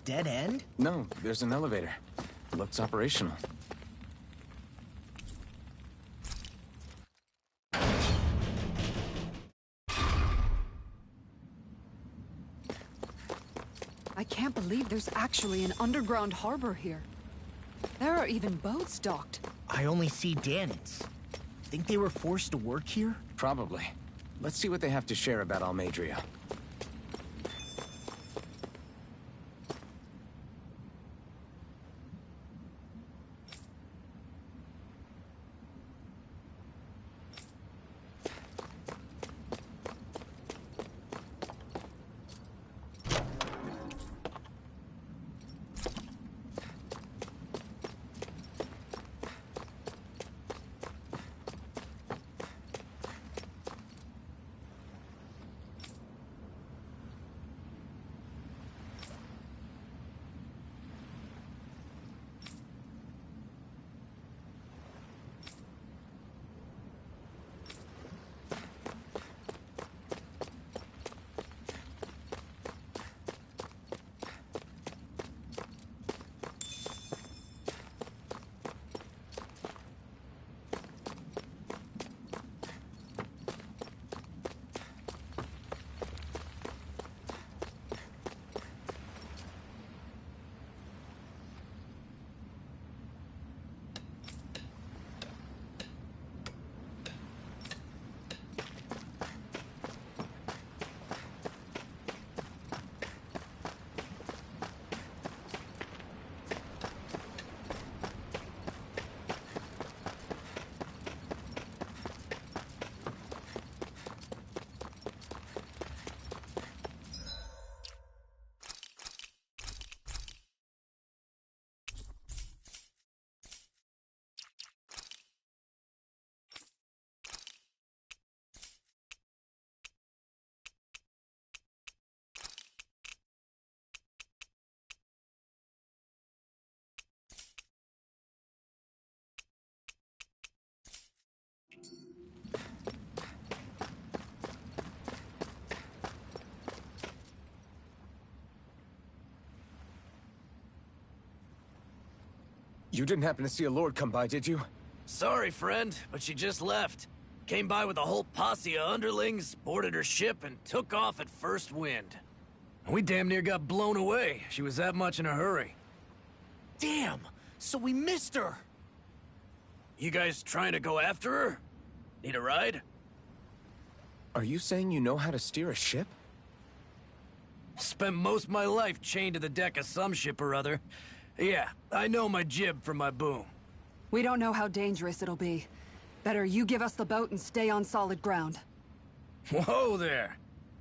dead end? No, there's an elevator. Looks operational. I can't believe there's actually an underground harbor here. There are even boats docked. I only see Danans. Think they were forced to work here? Probably. Let's see what they have to share about Almadria. You didn't happen to see a lord come by, did you? Sorry, friend, but she just left. Came by with a whole posse of underlings, boarded her ship, and took off at first wind. We damn near got blown away. She was that much in a hurry. Damn! So we missed her! You guys trying to go after her? Need a ride? Are you saying you know how to steer a ship? Spent most of my life chained to the deck of some ship or other. Yeah, I know my jib from my boom. We don't know how dangerous it'll be. Better you give us the boat and stay on solid ground. Whoa there!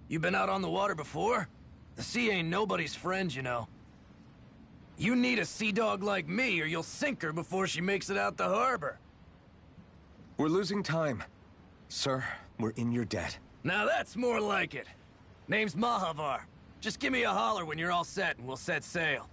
You been out on the water before? The sea ain't nobody's friend, you know. You need a sea dog like me, or you'll sink her before she makes it out the harbor. We're losing time. Sir, we're in your debt. Now that's more like it. Name's Mahavar. Just give me a holler when you're all set and we'll set sail.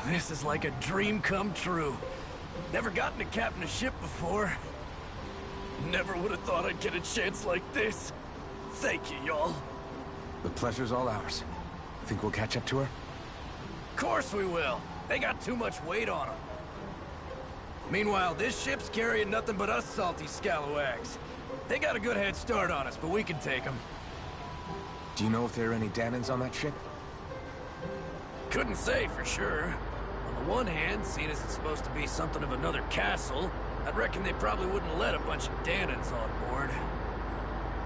This is like a dream come true. Never gotten to captain a ship before. Never would have thought I'd get a chance like this. Thank you, y'all. The pleasure's all ours. Think we'll catch up to her? Course we will. They got too much weight on them. Meanwhile, this ship's carrying nothing but us salty scalawags. They got a good head start on us, but we can take them. Do you know if there are any Danans on that ship? Couldn't say for sure. On the one hand, seeing as it's supposed to be something of another castle, I'd reckon they probably wouldn't let a bunch of Danans on board.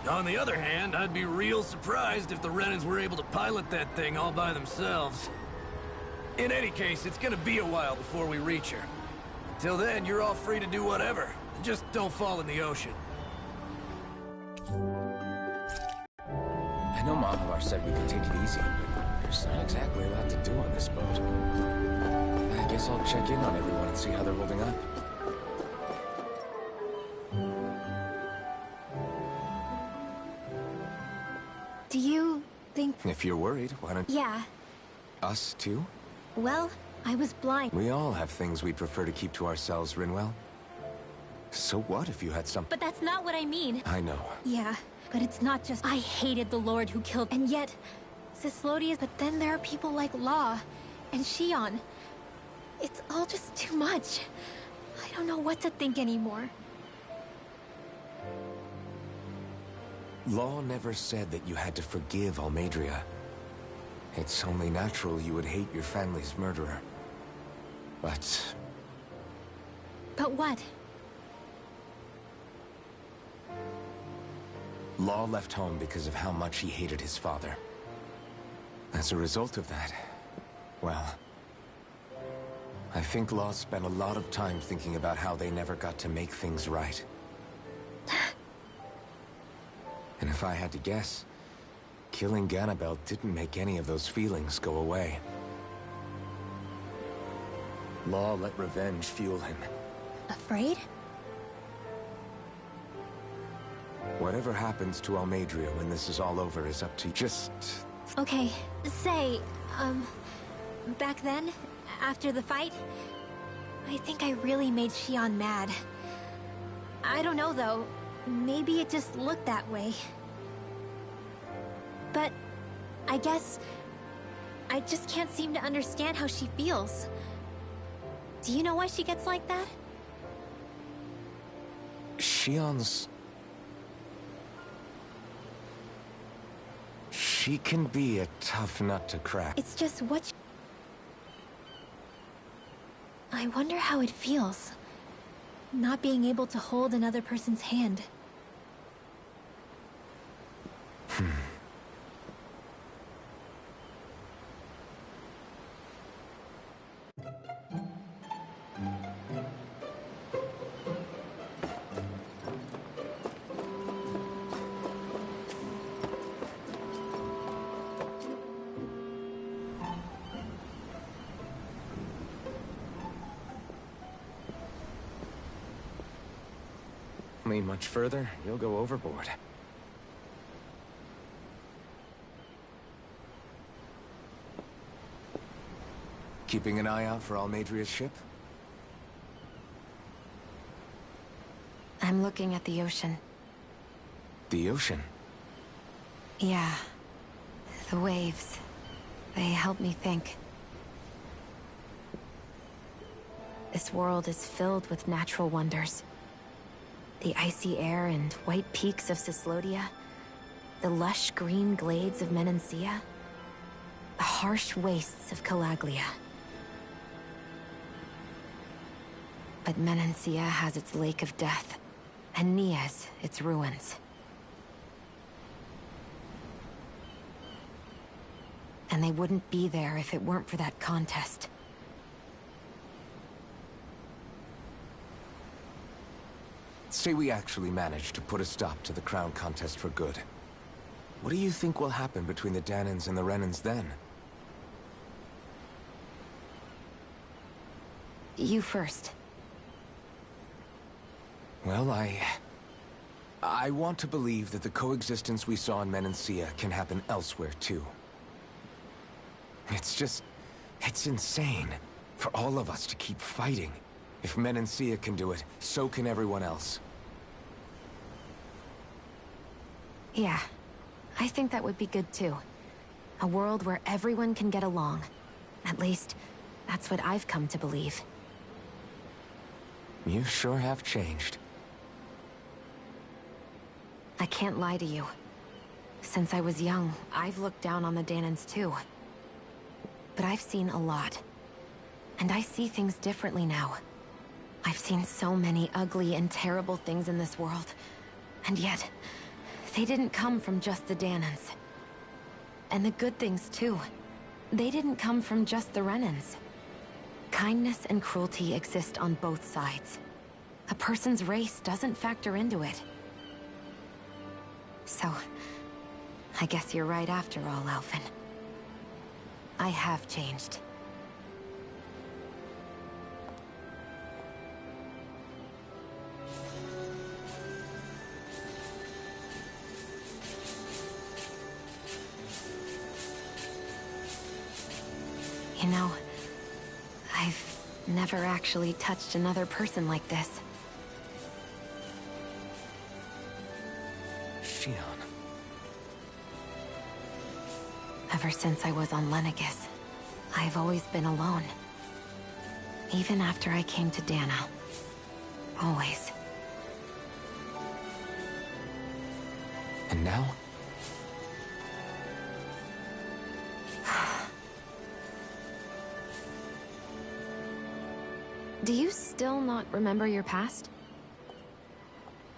On the other hand, I'd be real surprised if the Renans were able to pilot that thing all by themselves. In any case, it's gonna be a while before we reach her. Till then, you're all free to do whatever. Just don't fall in the ocean. I know Mahavar said we could take it easy, but There's not exactly a lot to do on this boat. I guess I'll check in on everyone and see how they're holding up. Do you think... If you're worried, why don't... Yeah. Us, too? Well, I was blind. We all have things we'd prefer to keep to ourselves, Rinwell. So what if you had some... But that's not what I mean. I know. Yeah, but it's not just... I hated the Lord who killed... And yet, Cislodius... But then there are people like Law and Shion. It's all just too much. I don't know what to think anymore. Law never said that you had to forgive Almeidrea. It's only natural you would hate your family's murderer. But... But what? Law left home because of how much he hated his father. As a result of that, well... I think Law spent a lot of time thinking about how they never got to make things right. And if I had to guess, killing Ganabel didn't make any of those feelings go away. Law let revenge fuel him. Afraid? Whatever happens to Almeidrea when this is all over is up to you. Just... Okay, say, back then, after the fight, I think I really made Shion mad. I don't know, though. Maybe it just looked that way. But I guess I just can't seem to understand how she feels. Do you know why she gets like that? Shion's... She can be a tough nut to crack. It's just what... I wonder how it feels, not being able to hold another person's hand. Lean much further, you'll go overboard. Keeping an eye out for Almeidrea's ship? I'm looking at the ocean. The ocean? Yeah. The waves. They help me think. This world is filled with natural wonders. The icy air and white peaks of Cyslodia, the lush green glades of Menancia, the harsh wastes of Calaglia. But Menancia has its Lake of Death, and Nias its ruins. And they wouldn't be there if it weren't for that contest. Say we actually managed to put a stop to the crown contest for good. What do you think will happen between the Danans and the Renans then? You first. Well, I want to believe that the coexistence we saw in Menancia can happen elsewhere, too. It's insane for all of us to keep fighting. If Menancia can do it, so can everyone else. Yeah, I think that would be good too. A world where everyone can get along. At least, that's what I've come to believe. You sure have changed. I can't lie to you. Since I was young, I've looked down on the Danans too. But I've seen a lot. And I see things differently now. I've seen so many ugly and terrible things in this world. And yet, they didn't come from just the Danans. And the good things too. They didn't come from just the Renans. Kindness and cruelty exist on both sides. A person's race doesn't factor into it. So, I guess you're right after all, Alphen. I have changed. You know, I've never actually touched another person like this. Shion. Ever since I was on Lenegis, I've always been alone. Even after I came to Dana. Always. And now? Do you still not remember your past?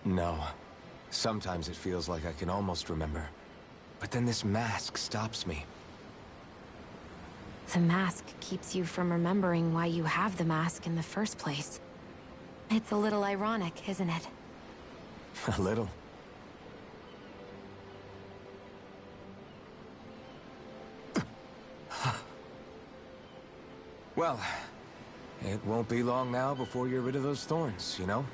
No. Sometimes it feels like I can almost remember. But then this mask stops me. The mask keeps you from remembering why you have the mask in the first place. It's a little ironic, isn't it? A little. Well, it won't be long now before you're rid of those thorns, you know?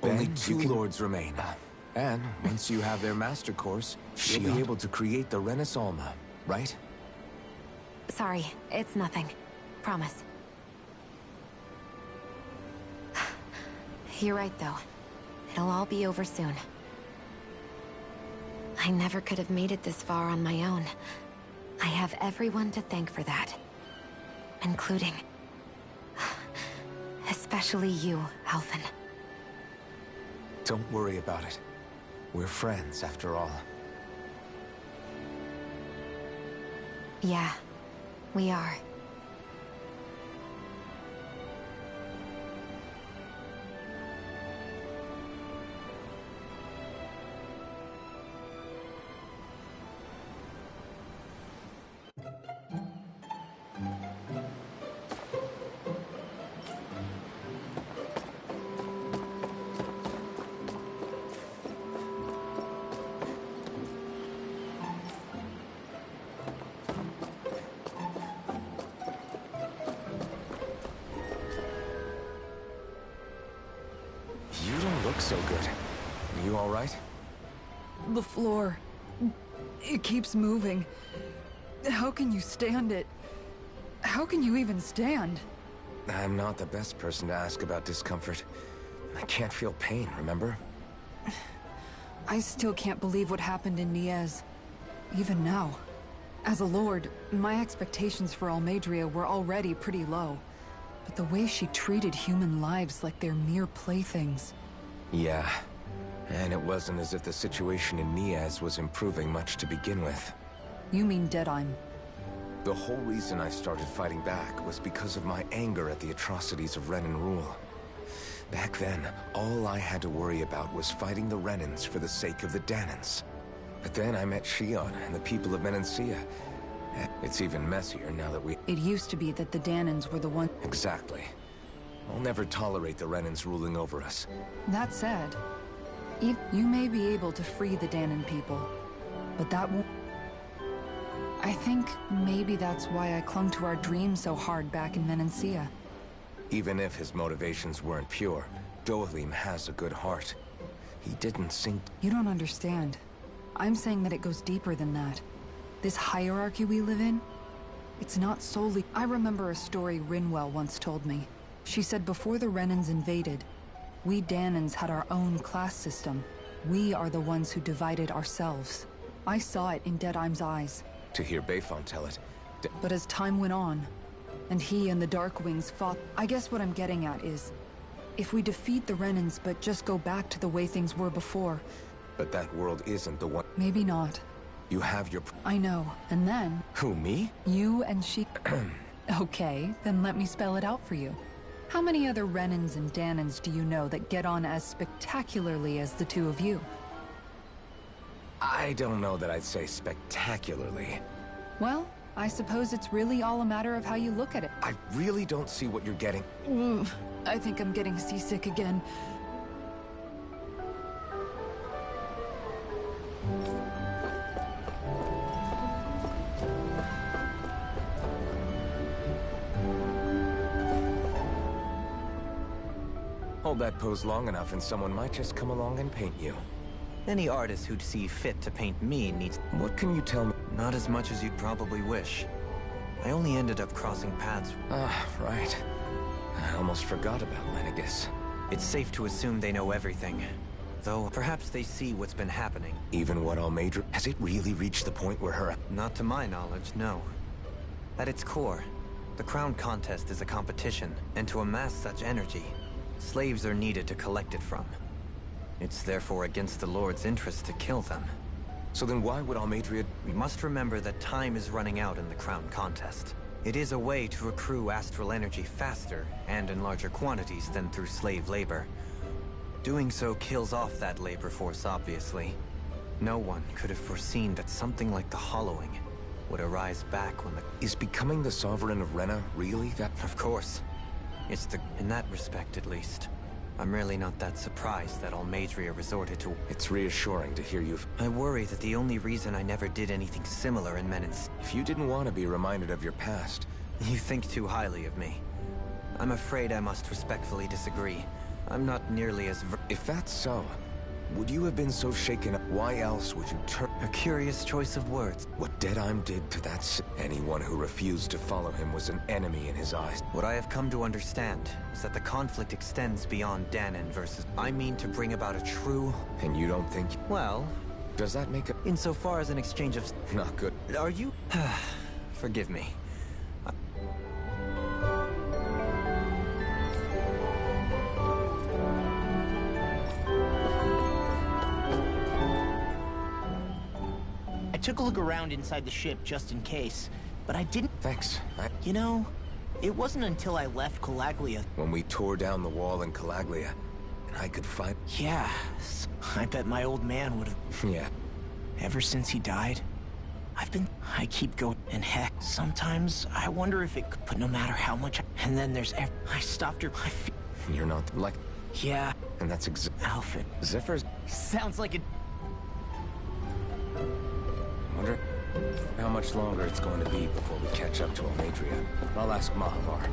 Only two lords remain. And once you have their master course, you'll be able to create the Renis Alma, right? Sorry, it's nothing. Promise. You're right, though. It'll all be over soon. I never could have made it this far on my own. I have everyone to thank for that. Including... especially you, Alphen. Don't worry about it. We're friends, after all. Yeah, we are. You don't look so good. Are you all right? The floor. It keeps moving. How can you stand it? How can you even stand? I'm not the best person to ask about discomfort. I can't feel pain, remember? I still can't believe what happened in Niez. Even now. As a lord, my expectations for Almeidrea were already pretty low. But the way she treated human lives like they're mere playthings. Yeah. And it wasn't as if the situation in Niez was improving much to begin with. You mean Deadheim? The whole reason I started fighting back was because of my anger at the atrocities of Renin rule. Back then, all I had to worry about was fighting the Renins for the sake of the Danans. But then I met Shion and the people of Menancia. It's even messier now that we... It used to be that the Danans were the one... Exactly. I'll never tolerate the Renins ruling over us. That said, you may be able to free the Danan people, but that won't... I think maybe that's why I clung to our dream so hard back in Menancia. Even if his motivations weren't pure, Dohalim has a good heart. He didn't sink... You don't understand. I'm saying that it goes deeper than that. This hierarchy we live in, it's not solely... I remember a story Rinwell once told me. She said before the Renins invaded, we Danans had our own class system. We are the ones who divided ourselves. I saw it in Deadheim's eyes. To hear Bayfon tell it... But as time went on, and he and the Darkwings fought... I guess what I'm getting at is, if we defeat the Renins but just go back to the way things were before... But that world isn't the one... Maybe not. You have your... I know, and then... Who, me? You and she... Okay, then let me spell it out for you. How many other Renins and Danans do you know that get on as spectacularly as the two of you? I don't know that I'd say spectacularly. Well, I suppose it's really all a matter of how you look at it. I really don't see what you're getting. I think I'm getting seasick again. Hold that pose long enough and someone might just come along and paint you. Any artist who'd see fit to paint me needs... What can you tell me? Not as much as you'd probably wish. I only ended up crossing paths. Ah, right. I almost forgot about Lenegus. It's safe to assume they know everything. Though, perhaps they see what's been happening. Even what Almeida... Has it really reached the point where her... Not to my knowledge, no. At its core, the crown contest is a competition, and to amass such energy, slaves are needed to collect it from. It's therefore against the Lord's interest to kill them. So then why would Almeida... We must remember that time is running out in the crown contest. It is a way to accrue astral energy faster and in larger quantities than through slave labor. Doing so kills off that labor force, obviously. No one could have foreseen that something like the Hollowing would arise back when the... Is becoming the Sovereign of Rena really that... Of course. It's the... In that respect, at least. I'm really not that surprised that Almeida resorted to... It's reassuring to hear you've... I worry that the only reason I never did anything similar in Menin's... If you didn't want to be reminded of your past... You think too highly of me. I'm afraid I must respectfully disagree. I'm not nearly as... If that's so, would you have been so shaken up? Why else would you turn... A curious choice of words. What Deadheim did to that... Anyone who refused to follow him was an enemy in his eyes. What I have come to understand is that the conflict extends beyond Danon versus... I mean to bring about a true... And you don't think... Well... Does that make a... Insofar as an exchange of... Not good. Are you... Forgive me. I took a look around inside the ship just in case, but I didn't... Thanks. You know, it wasn't until I left Calaglia... When we tore down the wall in Calaglia, and I could find... Yeah, I bet my old man would have... Yeah. Ever since he died, I keep going, and heck, sometimes I wonder if it could, but no matter how much, and then there's, I stopped her, You're not, like... Yeah. And that's Alfred. Zephyr's... Sounds like a... Wonder how much longer it's going to be before we catch up to Almeida. I'll ask Mahavar.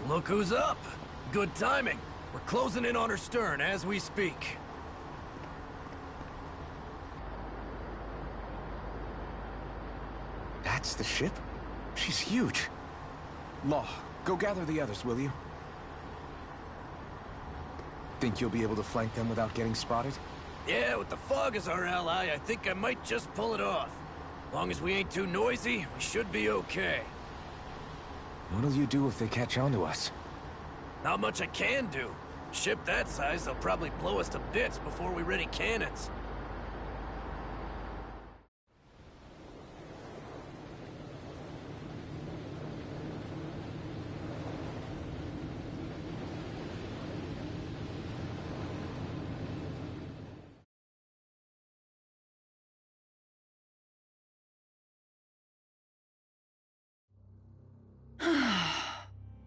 Look who's up! Good timing. We're closing in on her stern as we speak. That's the ship? She's huge. Law, go gather the others, will you? Think you'll be able to flank them without getting spotted? Yeah, with the fog as our ally, I think I might just pull it off. Long as we ain't too noisy, we should be okay. What'll you do if they catch on to us? Not much I can do. Ship that size, they'll probably blow us to bits before we ready cannons.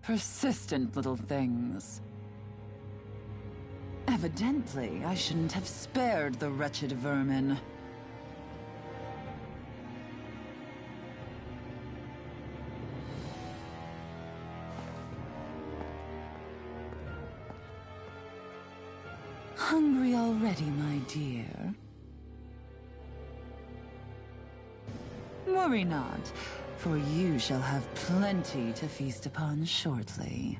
Persistent little things. Evidently, I shouldn't have spared the wretched vermin. Hungry already, my dear? Worry not, for you shall have plenty to feast upon shortly.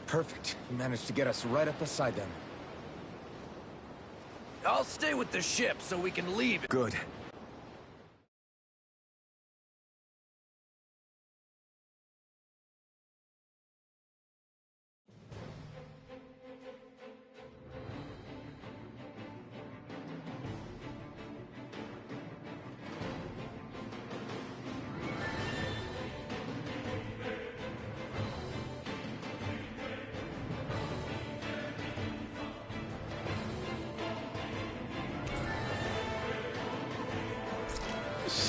Perfect. You managed to get us right up beside them. I'll stay with the ship so we can leave it. Good.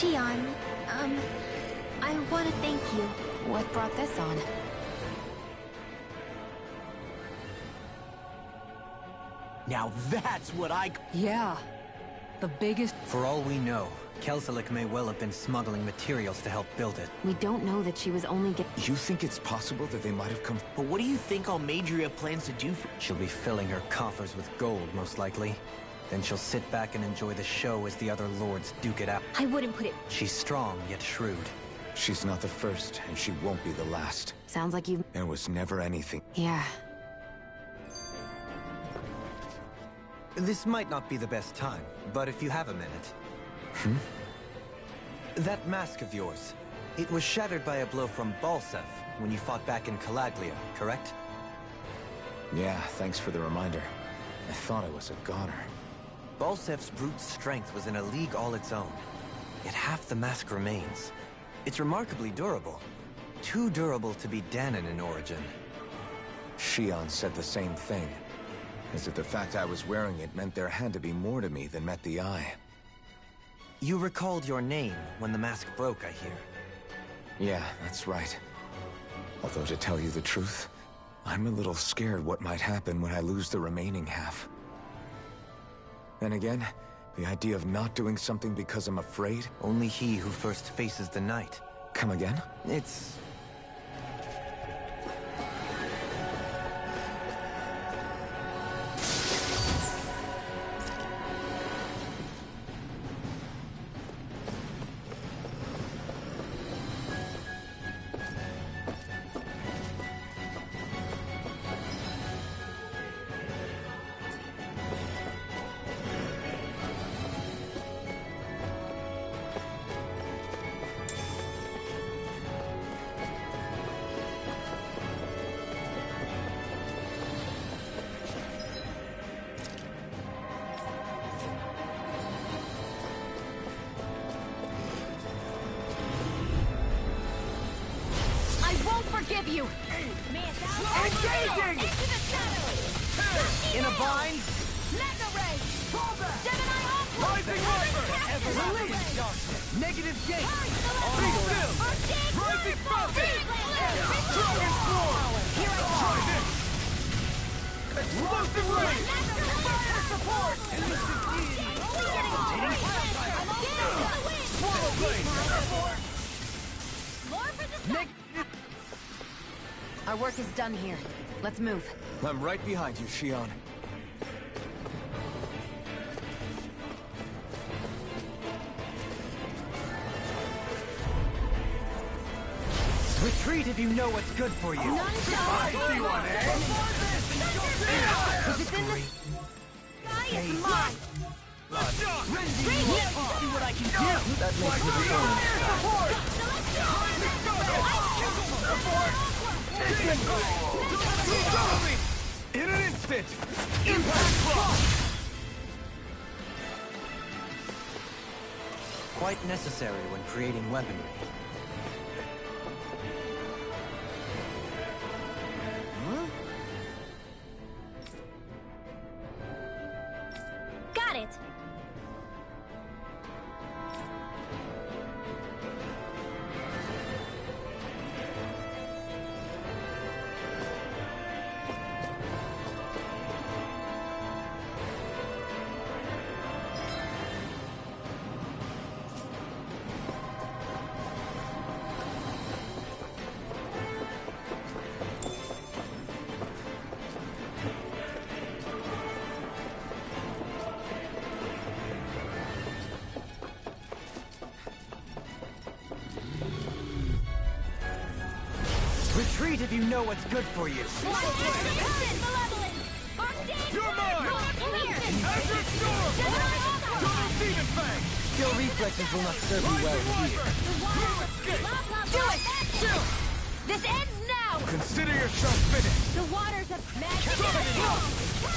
Shion, I want to thank you. What brought this on? Now that's what I... Yeah. The biggest... For all we know, Kelselik may well have been smuggling materials to help build it. We don't know that she was only You think it's possible that they might have come... But what do you think Almadria plans to do for... She'll be filling her coffers with gold, most likely. Then she'll sit back and enjoy the show as the other lords duke it out. I wouldn't put it... She's strong, yet shrewd. She's not the first, and she won't be the last. Sounds like you... And was never anything. Yeah. This might not be the best time, but if you have a minute... That mask of yours, it was shattered by a blow from Balsev when you fought back in Calaglia, correct? Yeah, thanks for the reminder. I thought I was a goner. Balsev's brute strength was in a league all its own. Yet half the mask remains. It's remarkably durable. Too durable to be Danon in origin. Shion said the same thing. As if the fact I was wearing it meant there had to be more to me than met the eye. You recalled your name when the mask broke, I hear. Yeah, that's right. Although to tell you the truth, I'm a little scared what might happen when I lose the remaining half. Then again, the idea of not doing something because I'm afraid... Only he who first faces the night. Come again? It's... Forgive you! Engaging! Into the shadows! In a bind? Mega Ray! Pull back! Gemini Aqua! Rising River! Release! Darkness! Negative gate! Be still! Rising Fountain! Dragon Swarm! Try this! Explosive Ray! Fire support! Swallow Blade! Our work is done here. Let's move. I'm right behind you, Shion. Retreat if you know what's good for you! I see one, eh? If it's in the sky, it's mine! See what I can do! That makes me In an instant! Impact Cross! quite necessary when creating weaponry. Got it! Retreat if you know what's good for you. You're mine! Azure Storm! Double Demon Fang! Skill reflexes will not serve you well here. Do it! This ends now! Consider yourself finished! The waters of magic!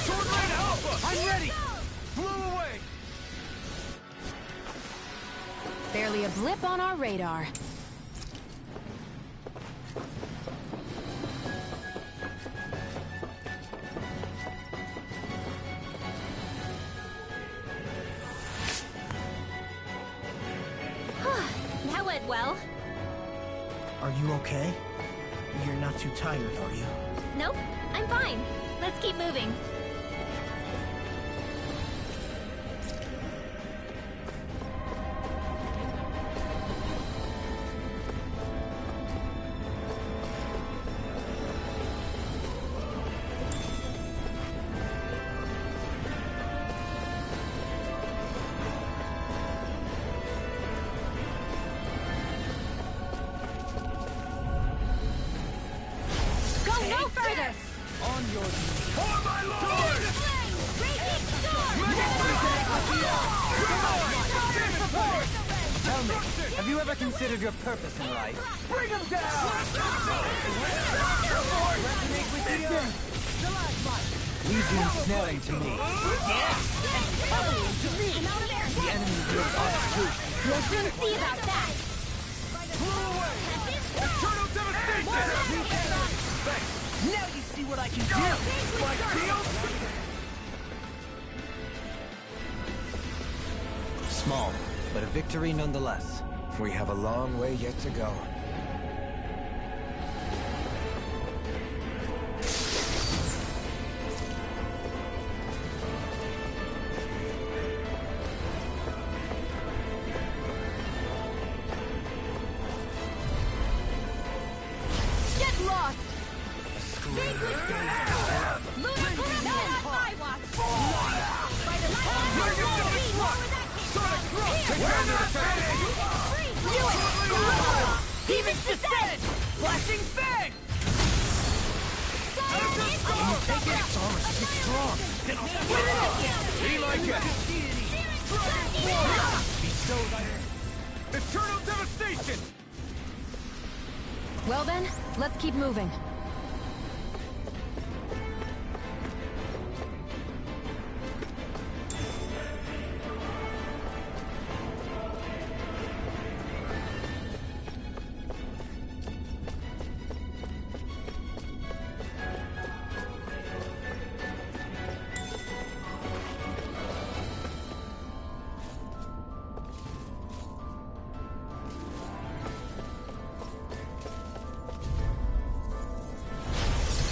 Sword Rain Alpha! I'm ready! Blew away! Barely a blip on our radar. went well. Are you okay? You're not too tired, are you? Nope, I'm fine. Let's keep moving. No further! On your knees. For my lord! Tell me, have you ever considered your purpose in life? Bring him down! Resonate with the earth. Leave the ensnaring to me. The enemy will us too. We'll soon see about that! Eternal devastation! Now you see what I can do! My deal? Small, but a victory nonetheless. We have a long way yet to go. Get lost! Demons descend! Flashing fang! Take it! It's strong! Be my guest! Bestow thy eternal devastation! Well then, let's keep moving.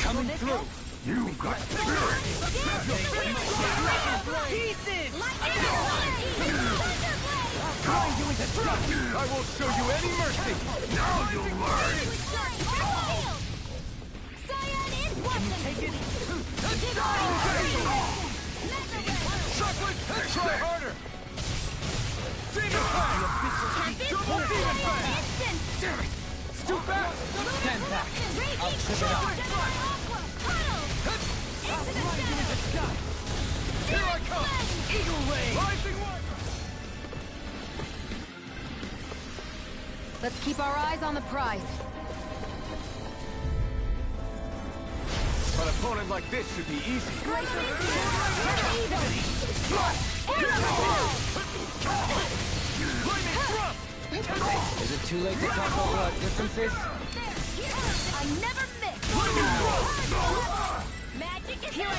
Coming through! You got spirit! Pieces! Grind you into dust! I won't show you any mercy! Now you'll learn! Take it! Chocolate! Try harder! Demon Fang! Double Demon Fang! Damn it! It's too fast! Stand back! I'll trip it up! Here I come! Eagle Ray! Rising one! Let's keep our eyes on the prize. An opponent like this should be easy. Is it too late to talk over our differences? I never miss! Magic is here! I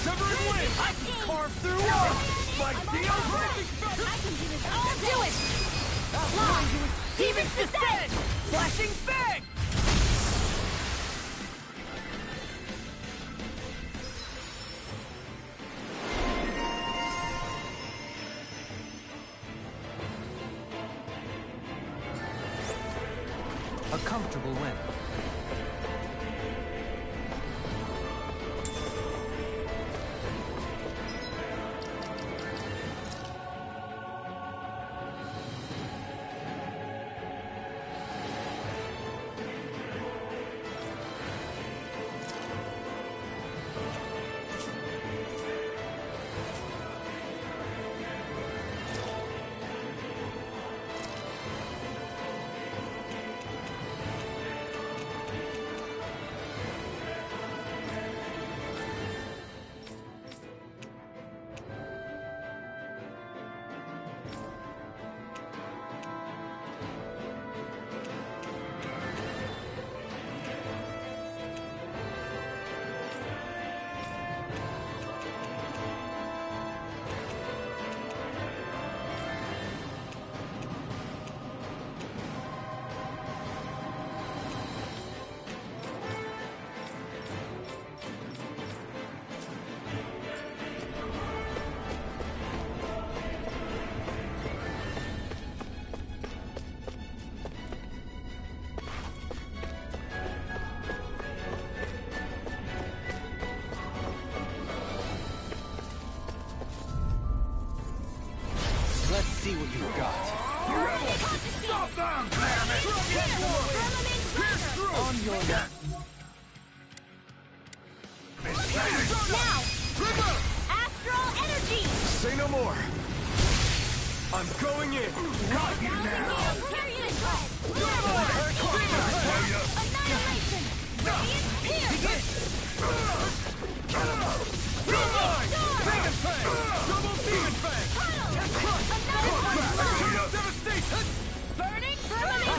Sever and win! I can carve through walls! My deal! I can do this all day! Do it! Demons descend! Flashing fang! A comfortable win. see what you've got. Stop them! Pierce through! On your left. Now! Astral energy! Say no more. I'm going in. Got you now! Period dread! Annihilation! Radiant pierce! Demon Fang! Double Demon Fang! Devastation! Burning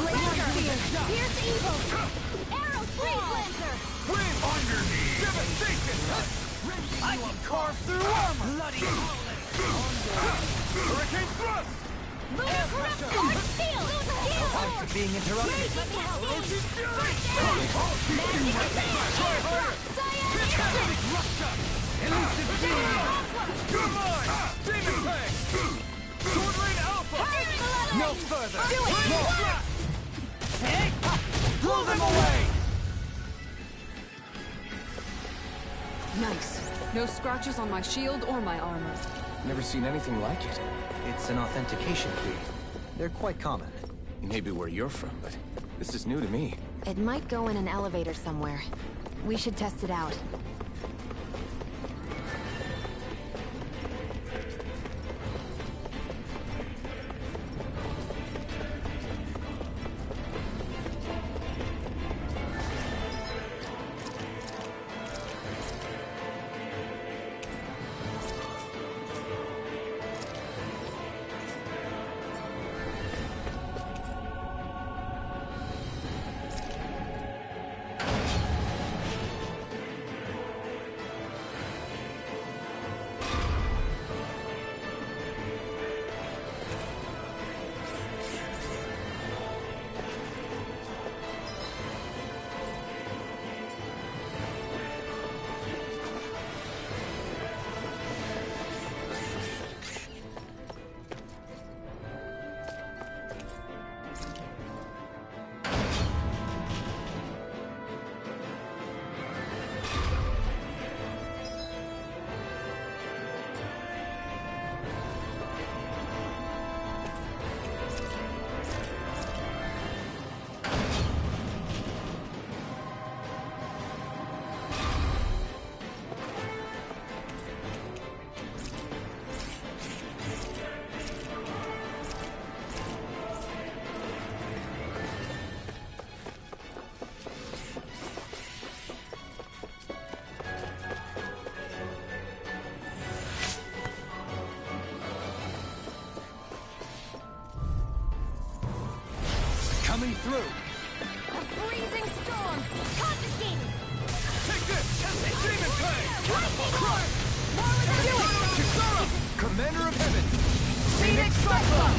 Laser! Pierce evil! Arrow Freeze Lancer! Wind! Underneath! Devastation! I will carve through armor! Bloody Hurricane Thrust! Lunar Corruption! Arch Steel! Arts are being interrupted. Let me help you! Ocean Fury! Magic Attack! Kinetic Rush Shot! Elusive Beam! You're mine! Demon Fang! Sword Rain Alpha! No further! Do it! Blow them away! Nice. No scratches on my shield or my armor. Never seen anything like it. It's an authentication key. They're quite common. Maybe where you're from, but this is new to me. It might go in an elevator somewhere. We should test it out. Coming through. A freezing storm! Confiscated! Take this! Demon Fang! Lightning! More with the doing! Kisara! Commander of Heaven. Phoenix Cyclone!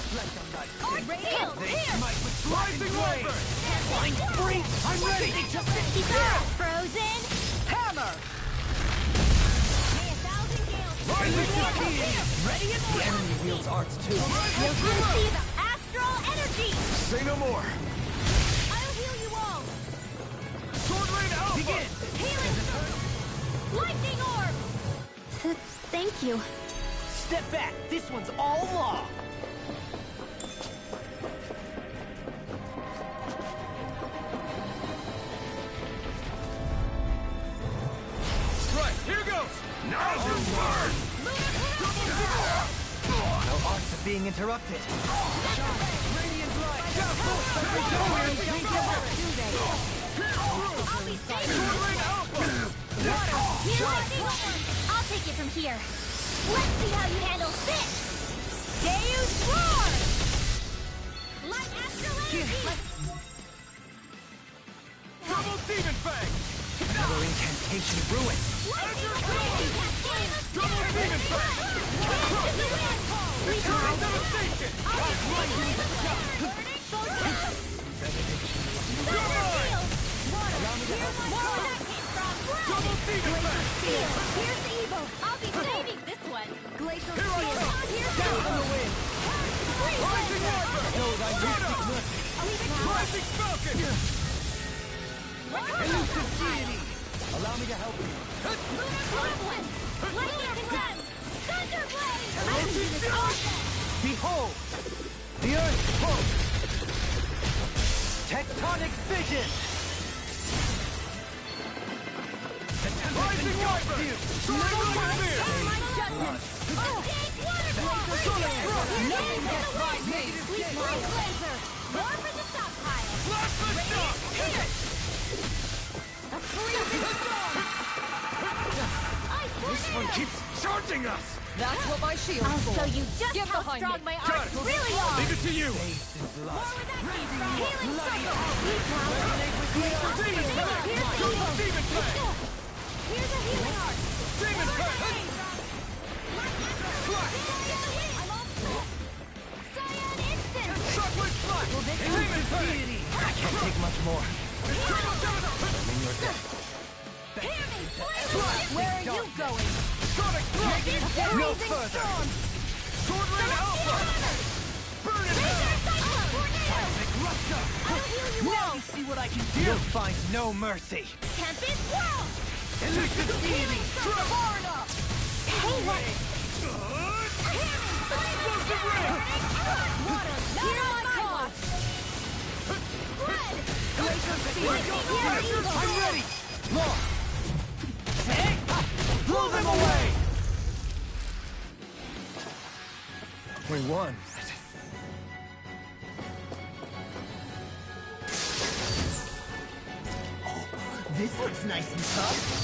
Reflect on thy Arch Steel! Here! might with Rising Wyvern! Flying free. I'm ready. Keep out! Frozen! Hammer. May 1,000 gales! Rising Wyvern! Ready and the enemy wields arts too. You'll receive astral energy! Say no more. I'll heal you all! Sword Rain Alpha! Begin. Healing! Lightning orb! Thank you. Step back. This one's all law. Right, here goes! Now's your word! No arts are being interrupted. Radiant light. I'll be safe! Sword Rain Alpha! I'll take it from here. Let's see how you handle this! Deus Roar! Light astral energy! Double Demon Fang! Another incantation ruined. Double Demon Fang! Devastation! Double Demon Fang! Here's the evil! I'll be saving this one! Glacial Here I Steel! come! Here's Down the from the wind. Rising Wyvern! Know thy mystic mercy. Rising Falcon! Elusive deity. Allow me to help you. Lunar Confluence! Lightning Condemned! Thunder Blade! I can do this all day! Behold! The Earth pulse! Tectonic fission! Rising Viper! Soaring Spear! Nothing gets by me! More for the stockpile! Blast the shock! A freezing storm! This one keeps charging us! That's what my shield's I'll for. show you just Get how behind strong me. my Got arms it. really are! Leave it to you! More where that came from! Healing circle! Double Demon Blade! Here's a healing art! Demon Blade! Cyan instant! Shockwave Flash! Demon Blade! I can't take much more. Hear me! Where are you going? Sonic Thrust! No Freezing further. storm! Sword Rain Alpha! Burn it hell! I'll heal you all! See what I can do? You'll find no mercy. Tempest Whirl! Electric Healing circle! Far enough! Hey, what? Explosive Ray! Water! Here on my watch! Spread! I'm ready! Law! Hey! Blow them away! We won. This looks nice and tough.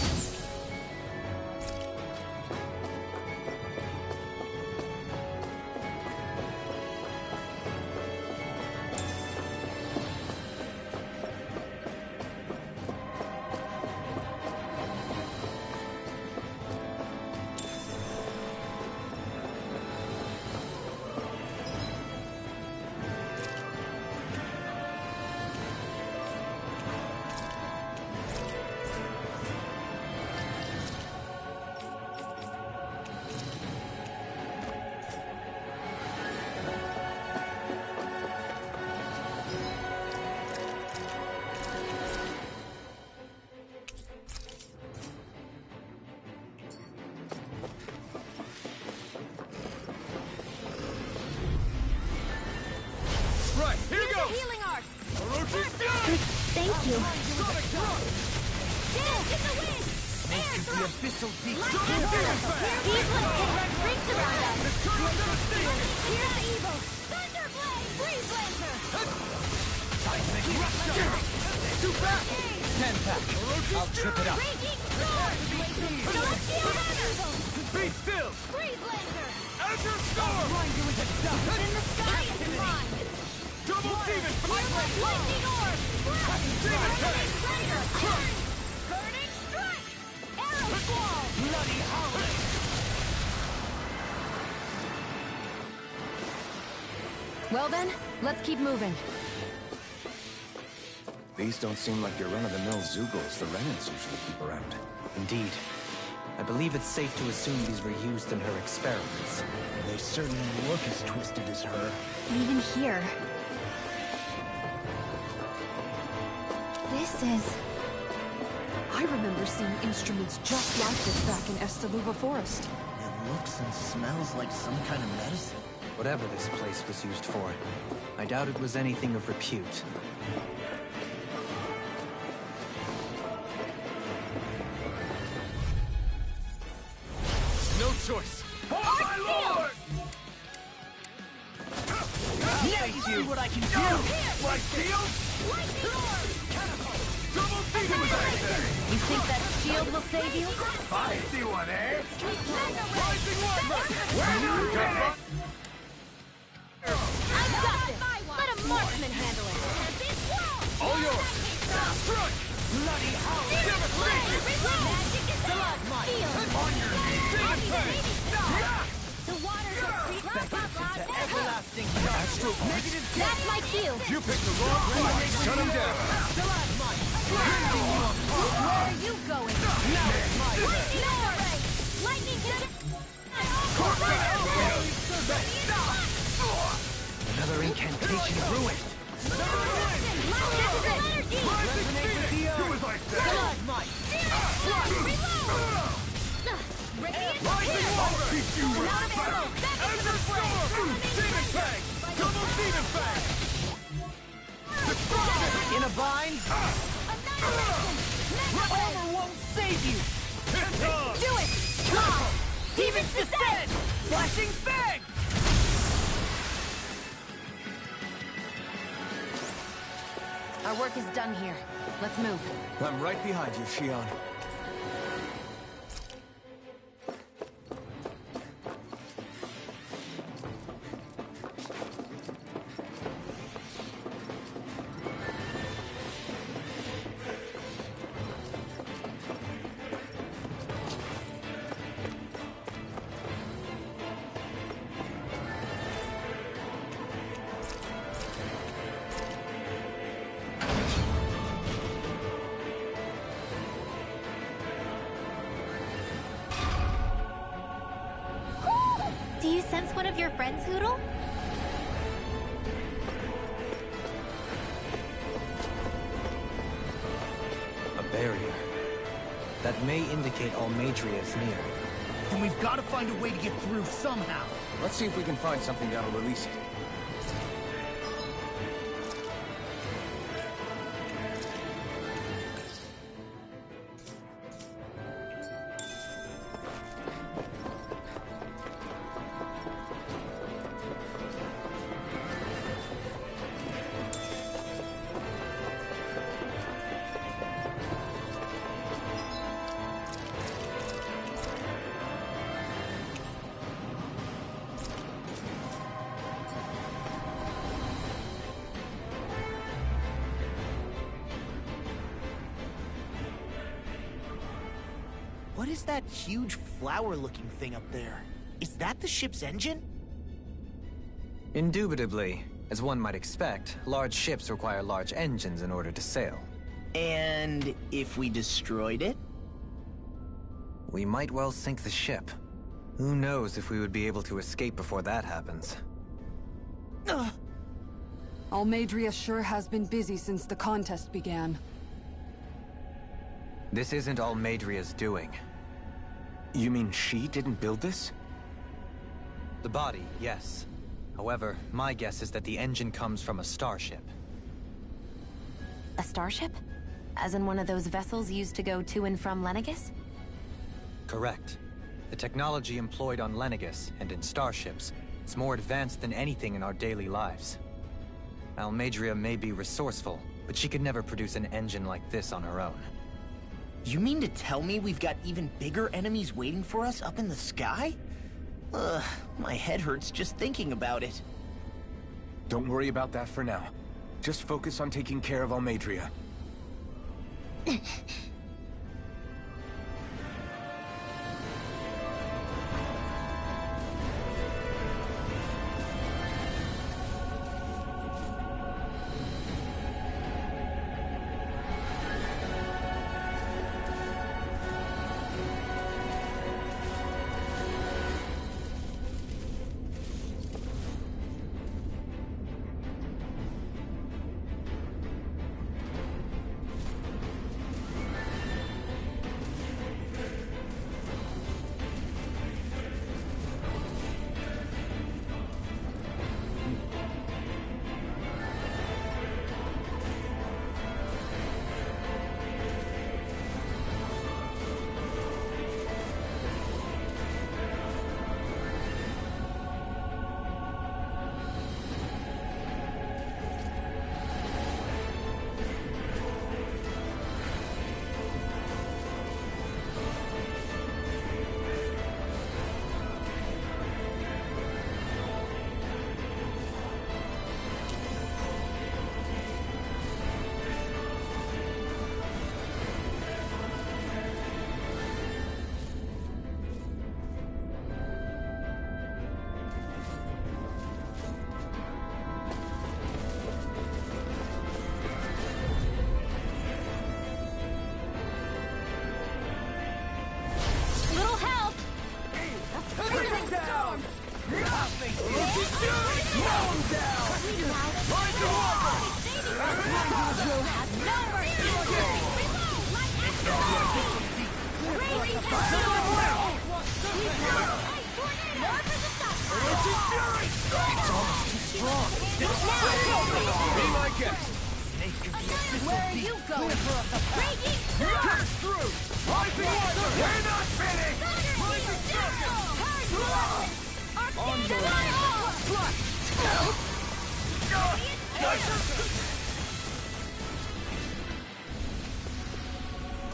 Right, here Here's a goes! healing art! Orochi's Fury! Thank you. Sonic Thrust! Dance in the wind! Air The thrust! abyssal deep. Double Demon Blade! Heat blade! Rings around us! Eternal Devastation! Here's evil! Thunderblade! Breeze Lancer! Too fast! Stand back. I'll trip it up. Raging Storm! Celestial Runner! Be still! Breeze Lancer! Azure Storm! In the sky is mine! Double Demon Lightning Orb! Demon Tank! Traitor! Burning Strike! Arrow Squall! Bloody howling. Well then, let's keep moving. These don't seem like your run-of-the-mill Zoogles the Renans usually keep around. Indeed. I believe it's safe to assume these were used in her experiments. They certainly look as twisted as her. Even here. This is... I remember seeing instruments just like this back in Estaluva Forest. It looks and smells like some kind of medicine. Whatever this place was used for, I doubt it was anything of repute. No choice! Oh, my lord! Now you see what I can do! My shield! Lightning Orb! Double Demon Blade! You think that shield will save you? I see one, eh? Rising Viper! I've got this! Let a marksman handle it! All yours! Strike! Bloody howling. Devastation! Magic is Field! On your knees! Demon Blade! The waters are deep! Everlasting Negative That's my shield! You picked the wrong fight! Shut him down! Where are you going? Lightning Orb! Lightning Another incantation ruined. Magical energy! Rising Phoenix! Do as I say! Radiant Rising Teach you right back! Ender Storm! Demon Fang! Double Demon Fang! Destruction! In a bind? Armor won't save you! Do it! Come! Demon's Descent! Flashing Fang! Our work is done here. Let's move. I'm right behind you, Shion. Do you sense one of your friends, Hoodle? A barrier. That may indicate Almadria is near. And we've got to find a way to get through somehow. Let's see if we can find something that'll release it. What is that huge flower-looking thing up there? Is that the ship's engine? Indubitably. As one might expect, large ships require large engines in order to sail. And if we destroyed it? We might well sink the ship. Who knows if we would be able to escape before that happens. Almadria sure has been busy since the contest began. This isn't Almadria's doing. You mean she didn't build this? The body, yes. However, my guess is that the engine comes from a starship. A starship? As in one of those vessels used to go to and from Lenegis? Correct. The technology employed on Lenegis and in starships is more advanced than anything in our daily lives. Almadria may be resourceful, but she could never produce an engine like this on her own. You mean to tell me we've got even bigger enemies waiting for us up in the sky? Ugh, my head hurts just thinking about it. Don't worry about that for now. Just focus on taking care of Almadria. almost too strong. Be my guest. Where are you going? Raging Pass through! Rising Weather! We're not finished! On your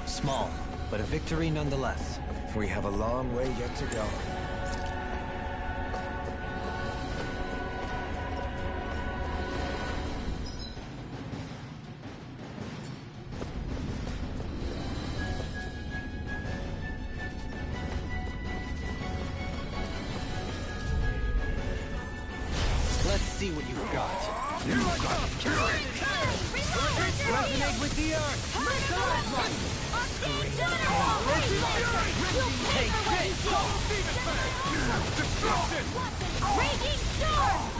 Small, but a victory nonetheless. We have a long way yet to go. Let's see what you've got. Resonate with the earth! Take this! Destruction! Raging storm!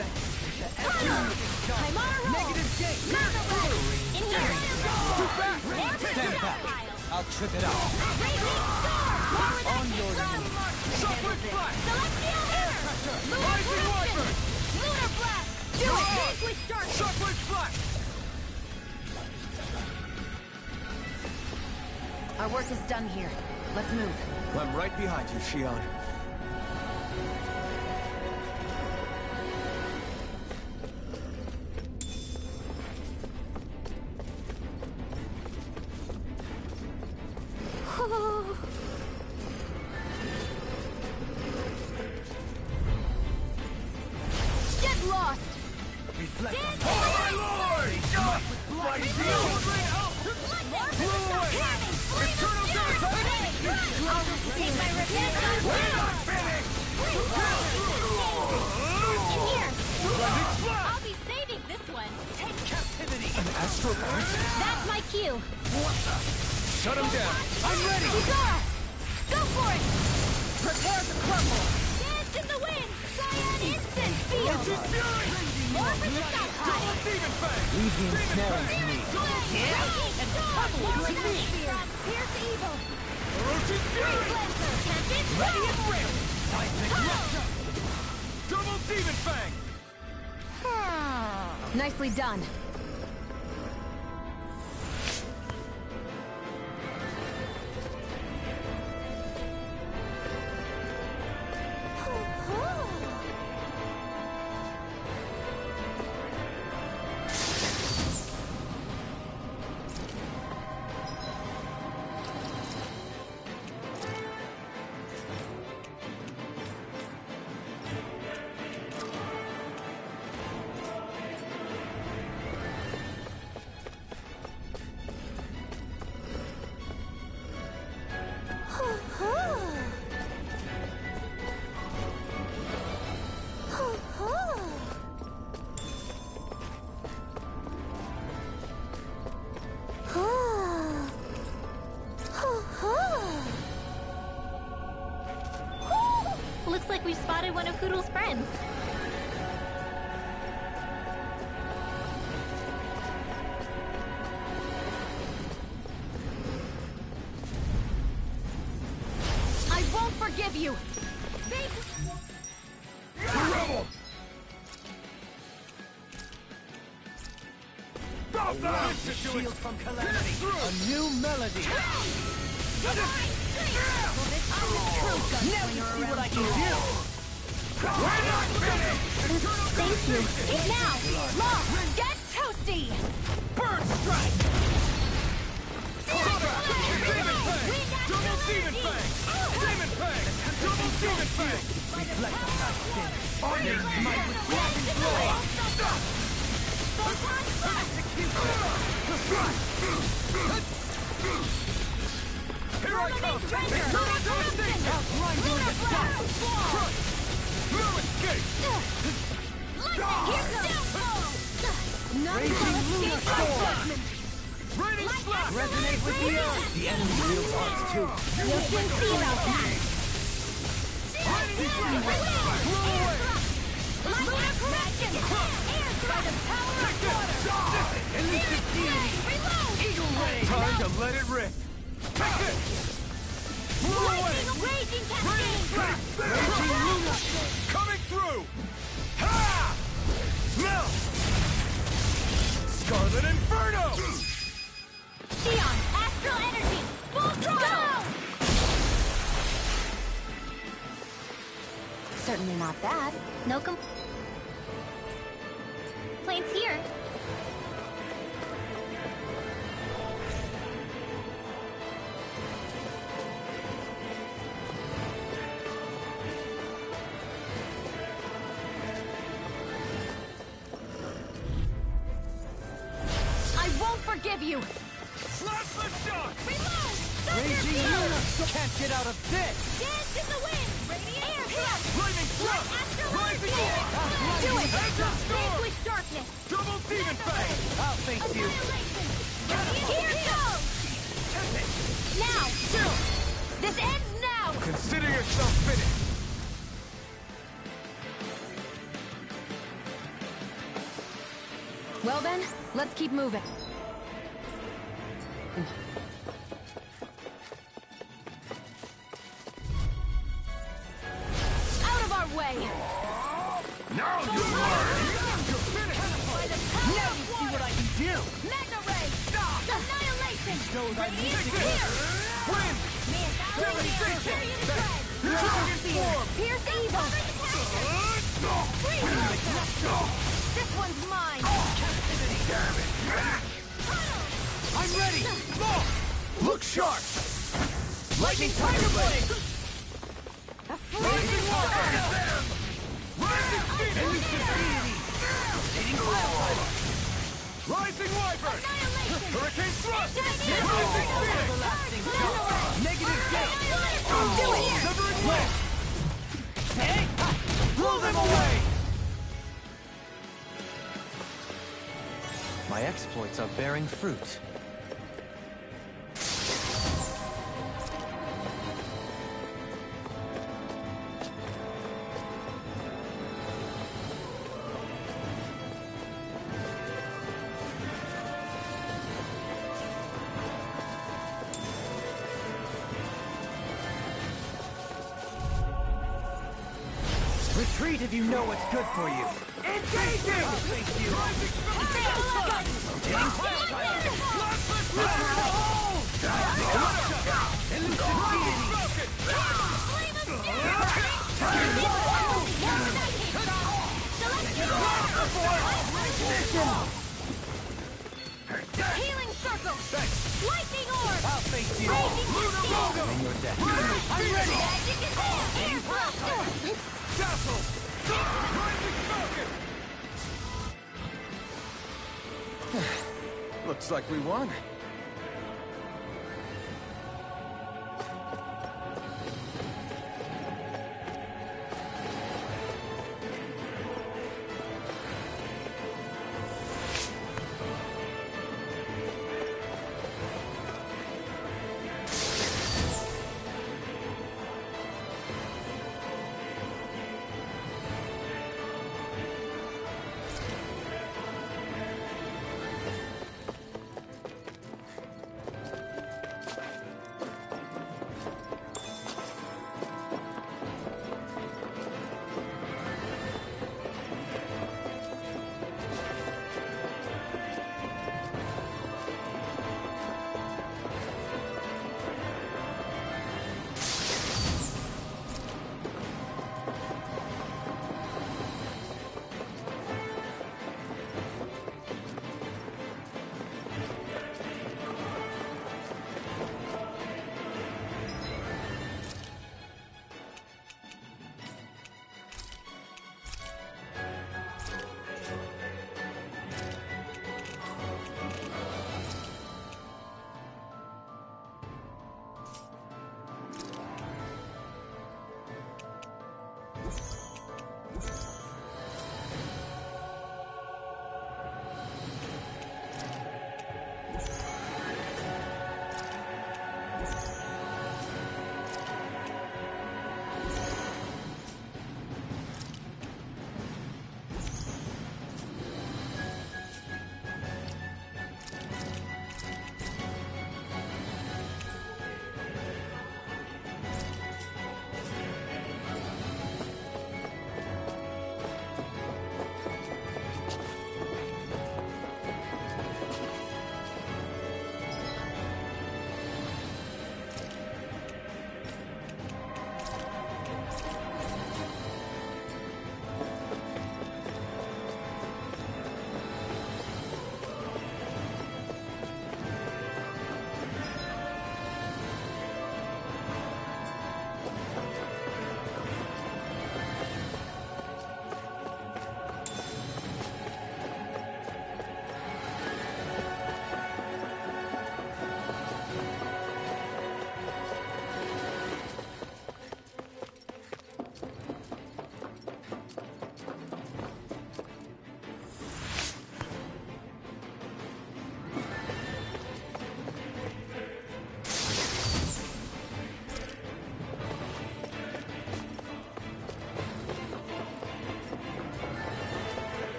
I'm on a roll! Negative gate! In here! Stand back! I'll trip it up. Raging storm! On your knees. Shockwave Flash! Celestial air! Rising Wyvern! Lunar blast! Do it! Vanquish darkness! Shockwave Flash! Our work is done here. Let's move. I'm right behind you, Shion. Get lost! Reflect on Oh my lord! Mighty Eternal Take my revenge on you! In here! I'll be saving this one! Take captivity! An astral burst? That's my cue! Shut him down! I'm ready! Uzara! Go for it! Prepare to crumble! Dance in the wind! Cyan instant field! More for the stockpile! Demon Fang! Leave the ensnaring to me. Yeah! And double to me! From fierce evil! Orochi's Fury! Can't be Ready stopped! and ready! Double Demon Fang! Nicely done. Looks like we've spotted one of Poodle's friends. I won't forgive you! Rebel! Stop that! Shield from calamity. A new melody. Now you see what I can do! We're not finished! Thank you. Now! Lost! Get toasty! Bird Strike! Demon Fang! Double Demon Fang! Demon Fang! Double Demon Fang! Reflect on that sin. Finding might with blazing Here I come! Eternal devastation! Lunar blast! Crush! No escape! Here's downfall! Raging lunar storm. Raining Slap! Resonate with the earth. The enemy wields arts too. We'll soon see about that! Blow away! Lunar correction! Air thrust! The power of water! Elusive deity. Reload! Eagle ray. Time to let it rip! Take it! Blow away! Raging Raining cascade! Slap! Raging lunar storm! Coming through! Certainly not bad. No complaints here. I won't forgive you! Reload! Raging Luna can't get out of this! Dance in the wind! Radiant air thrust! Flaming thrust! Rising war! Do it! Enter storm! Vanquish darkness! Double demon fang! I'll face you! Annihilation! Here goes! Now! Soon! This ends now! Consider yourself finished! Well then, let's keep moving. Out of our way! Now you learn! You're finished! Now you see what I can do! Magna Ray! Annihilation! Radiant Take here! this! Wind! Devastation! Dragon form! Pierce evil! This one's mine! I'm ready! Look sharp! Lightning Tiger Blade! A freezing water! Rising Phoenix! Rising Wyvern! Hurricane Thrust! Rising Phoenix! Negative gate! Do it! Severing Wind! Hey! Blow them away! My exploits are bearing fruit. Retreat if you know what's good for you. Engaging! Thank you. Healing circle! Lightning orb! I'll face you. Raging Misty! And your death. I'm ready! Magic is here! Air thrust! Dazzle! Rising Falcon! Looks like we won.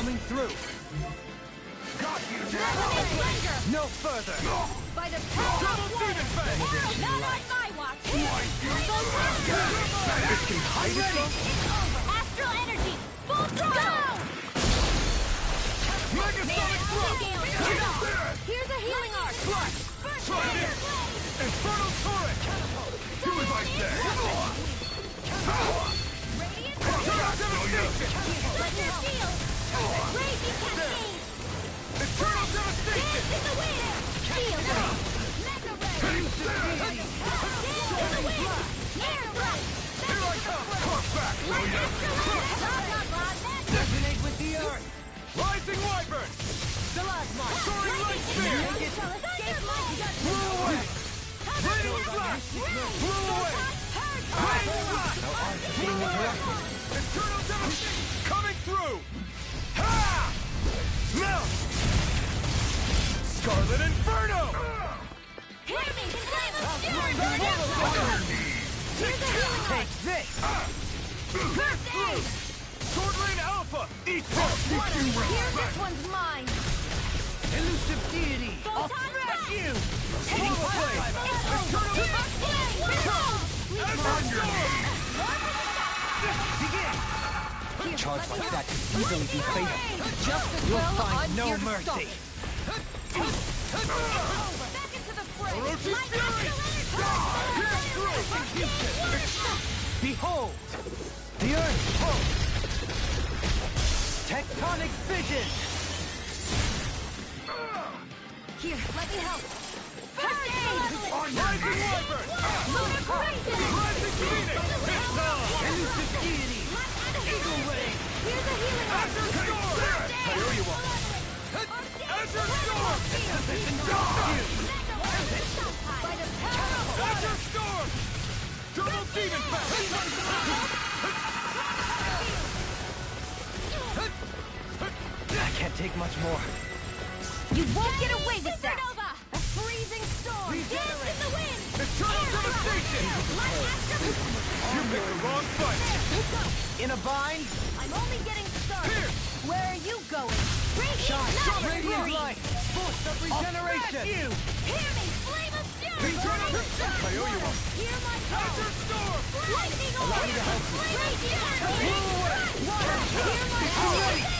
Coming through. Got you No further. By the power of water! Not on my watch! This can hide itself? Astral energy! Full throttle! Megasonic thrust! Here's a healing arc! Try this! Infernal turret! Do as I say! Radiant Devastation! Thunder shield! Raging cascade! Infernal devastation! Dance in the wind! Shield ray! Mega ray! Dance in the wind! Air blast! Here I come! Cross back! Will ya? Resonate with the earth. Rising wyvern! Stalagmite. Soaring light spear! Blew away! Radiant blast! Blew away! Radiant blast! Internal devastation! Coming through! Ha! Now! Scarlet Inferno! Hear me! Flame of fury! Here's a healing arc! Take this. First aid! Sword Lane Alpha! Eat Here, this one's mine! Elusive deity. I'll smash you. Swallow Blade! Begin. Charge like that could easily be fatal. Just as You'll well, I'm find no here to stop mercy. it. Back into the fray! Orochi's Fury! Behold, the earth pulse. Tectonic vision. Here, let me help! First aid! Rising Wyvern! Lunar Horizon! Rising Phoenix! It's on! Elusive deity. Eagle ray. Here's a healing arc! Azure Storm! I owe you one. Azure Storm! By the power of water! Azure Storm! Double Demon I can't take much more. You won't get away with that! A freezing storm! Dance in the wind! Eternal Devastation! You picked the wrong fight! In a bind. I'm only getting started! Here! Where are you going? Radiant Radiant light. Force of regeneration. Hear me! Flame of fury! Eternal Devastation! I owe you one! Hear my call! Azure Storm! Lightning Allow me to help you. Hear my call!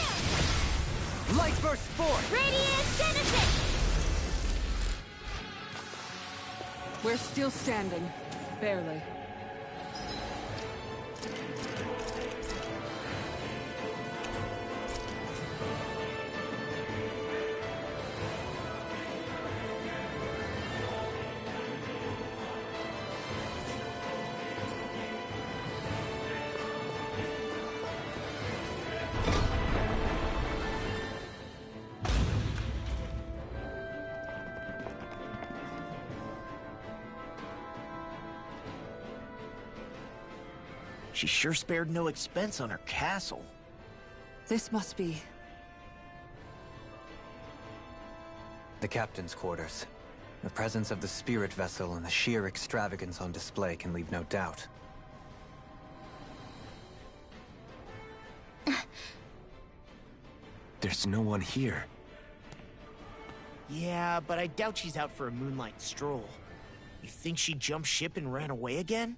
Light burst forth. Radiant Genesis! We're still standing. Barely. She sure spared no expense on her castle. This must be... The captain's quarters. The presence of the spirit vessel and the sheer extravagance on display can leave no doubt. There's no one here. Yeah, but I doubt she's out for a moonlight stroll. You think she jumped ship and ran away again?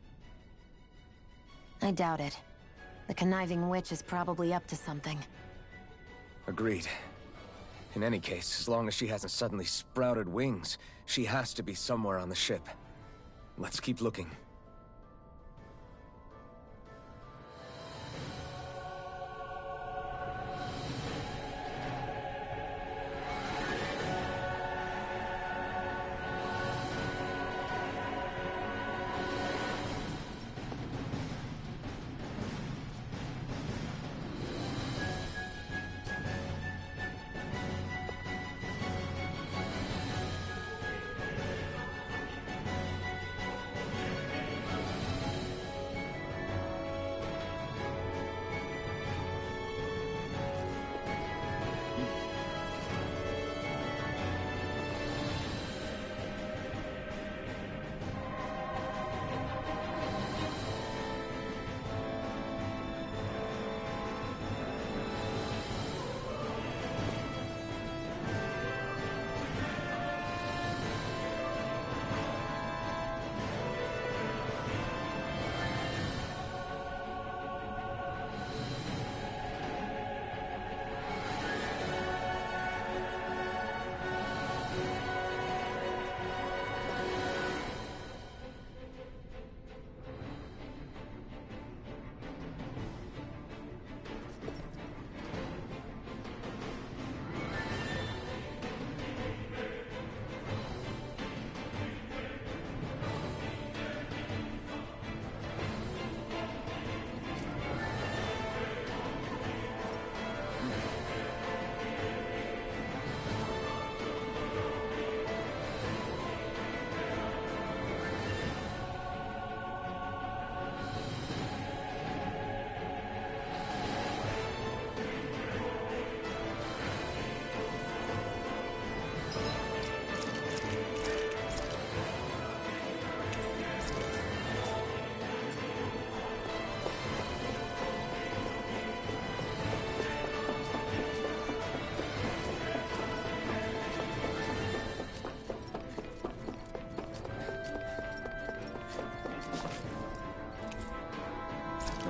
I doubt it. The conniving witch is probably up to something. Agreed. In any case, as long as she hasn't suddenly sprouted wings, she has to be somewhere on the ship. Let's keep looking.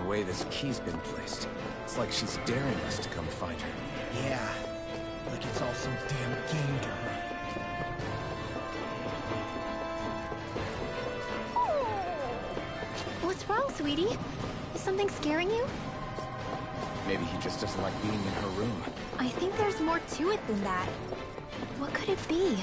way this key's been placed. It's like she's daring us to come find her. Yeah, like it's all some damn game to her. What's wrong, sweetie? Is something scaring you? Maybe he just doesn't like being in her room. I think there's more to it than that. What could it be?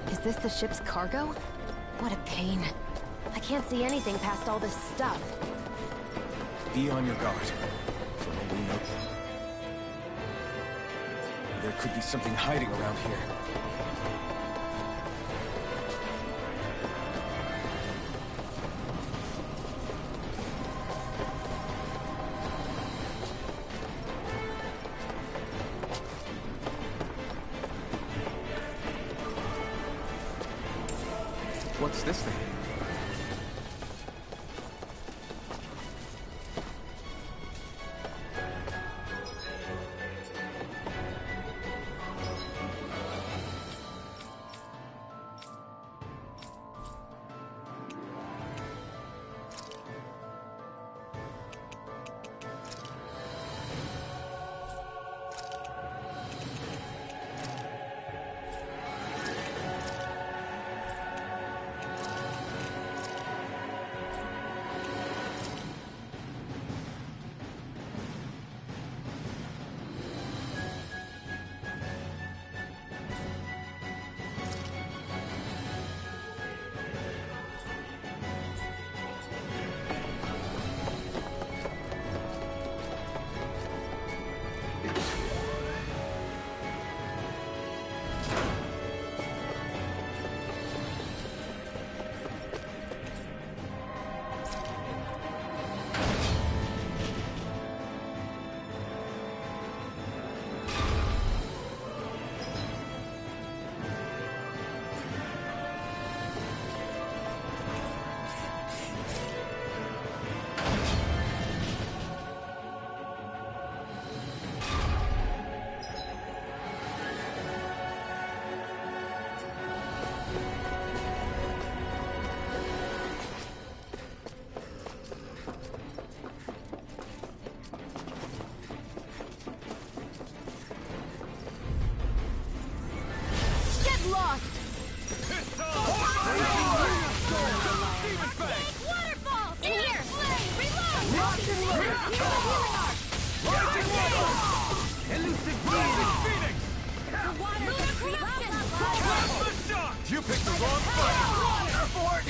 Is this the ship's cargo? What a pain. I can't see anything past all this stuff. Be on your guard. For all we know, there could be something hiding around here. What's this thing?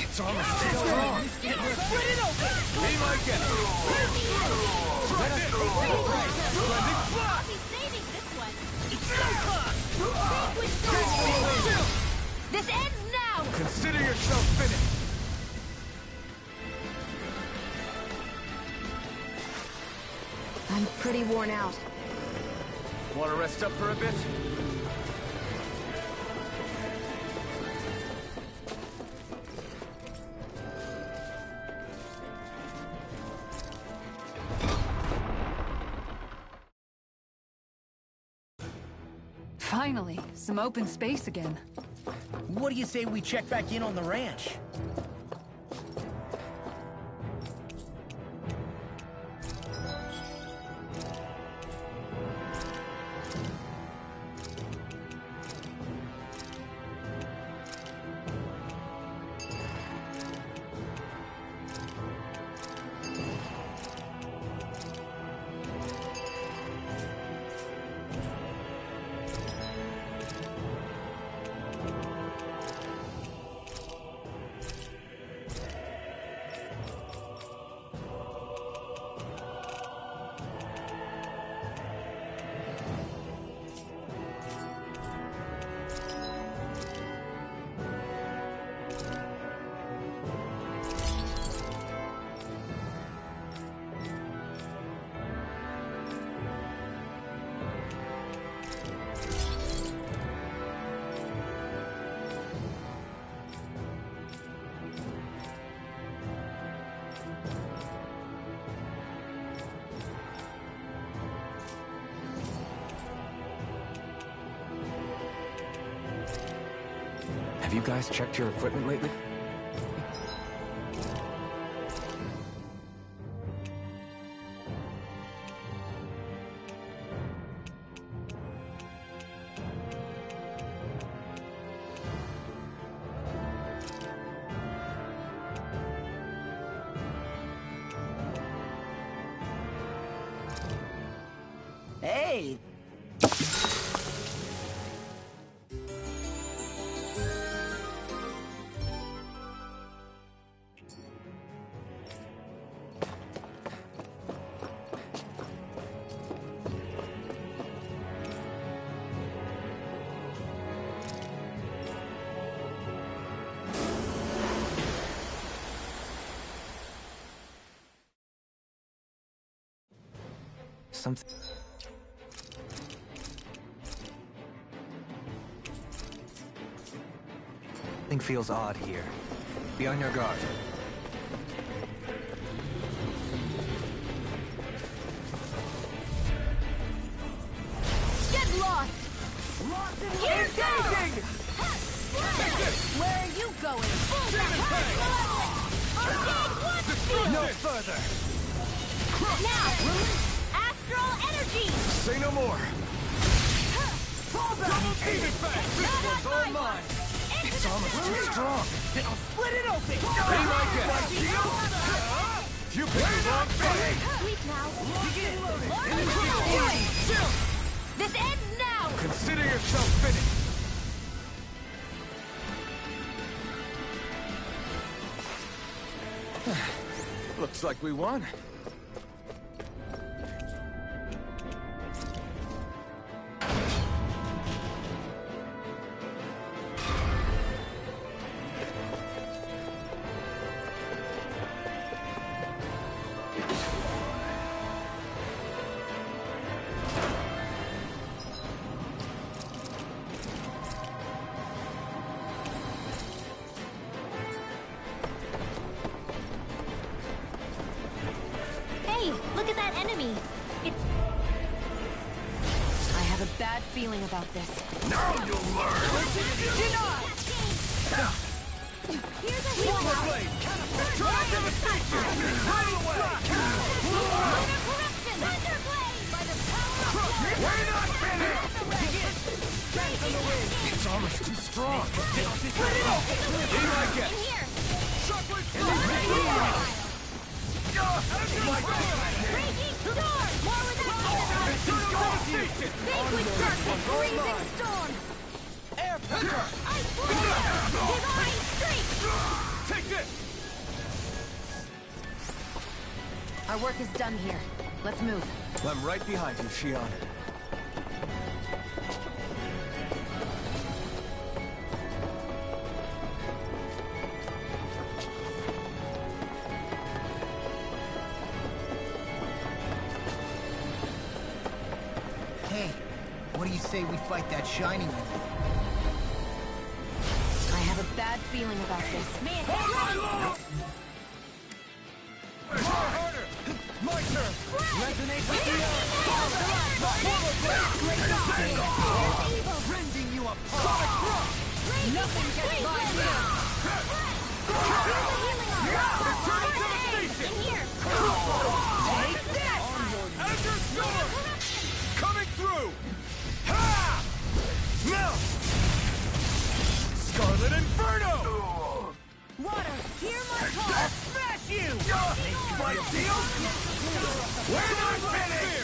It's almost strong. Split it open! Be my guest. Try this. Blending block. I'll be saving this one. It's showtime! This ends now! Consider yourself finished. I'm pretty worn out. Want to rest up for a bit? Finally, some open space again. What do you say we check back in on the ranch? Have you guys checked your equipment lately? Hey! Something feels odd here. Be on your guard. Get lost! Here goes! Where are you going? No further. Now! Astral energy! Say no more. Double demon back. This one's all mine. It's almost too strong. Then I'll split it open! Be my guest. You picked the wrong fight. Sweet now. Chill. This ends now! Consider yourself finished. Looks like we won. Hey, look at that enemy! It's... I have a bad feeling about this. Now you'll learn. Here's a Forward heal! blade. Try devastation. Roll away. Lunar corruption! Thunderblade! By the power of We're not finished. Raging It's almost too strong. Be my in guest. here! Raging storm! More without Devastation. Vanquish darkness! Freezing storm! Air pressure. Ice blade! Divine strength! Take this. it! Our work is done here. Let's move. I'm right behind you, Shion. Hey, what do you say we fight that shiny one? I have a bad feeling about this. Hold my lord! Try harder! My turn! Resonate with the earth! Rending you apart! Nothing gets by me! Take this! Azure Storm! Coming through! Ha! Now! Scarlet Inferno! Water, hear my call! Smash you! My deal? Where's my finish?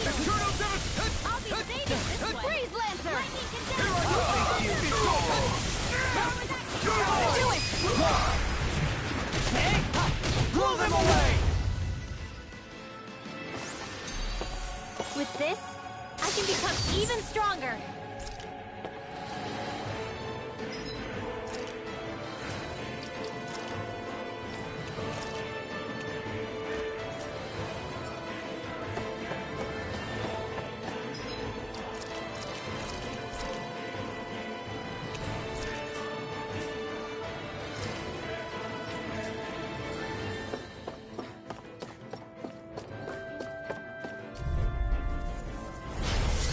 Eternal Devastation! I'll be saving this one. Freeze Lancer! Do it! Pull them away! With this, I can become even stronger.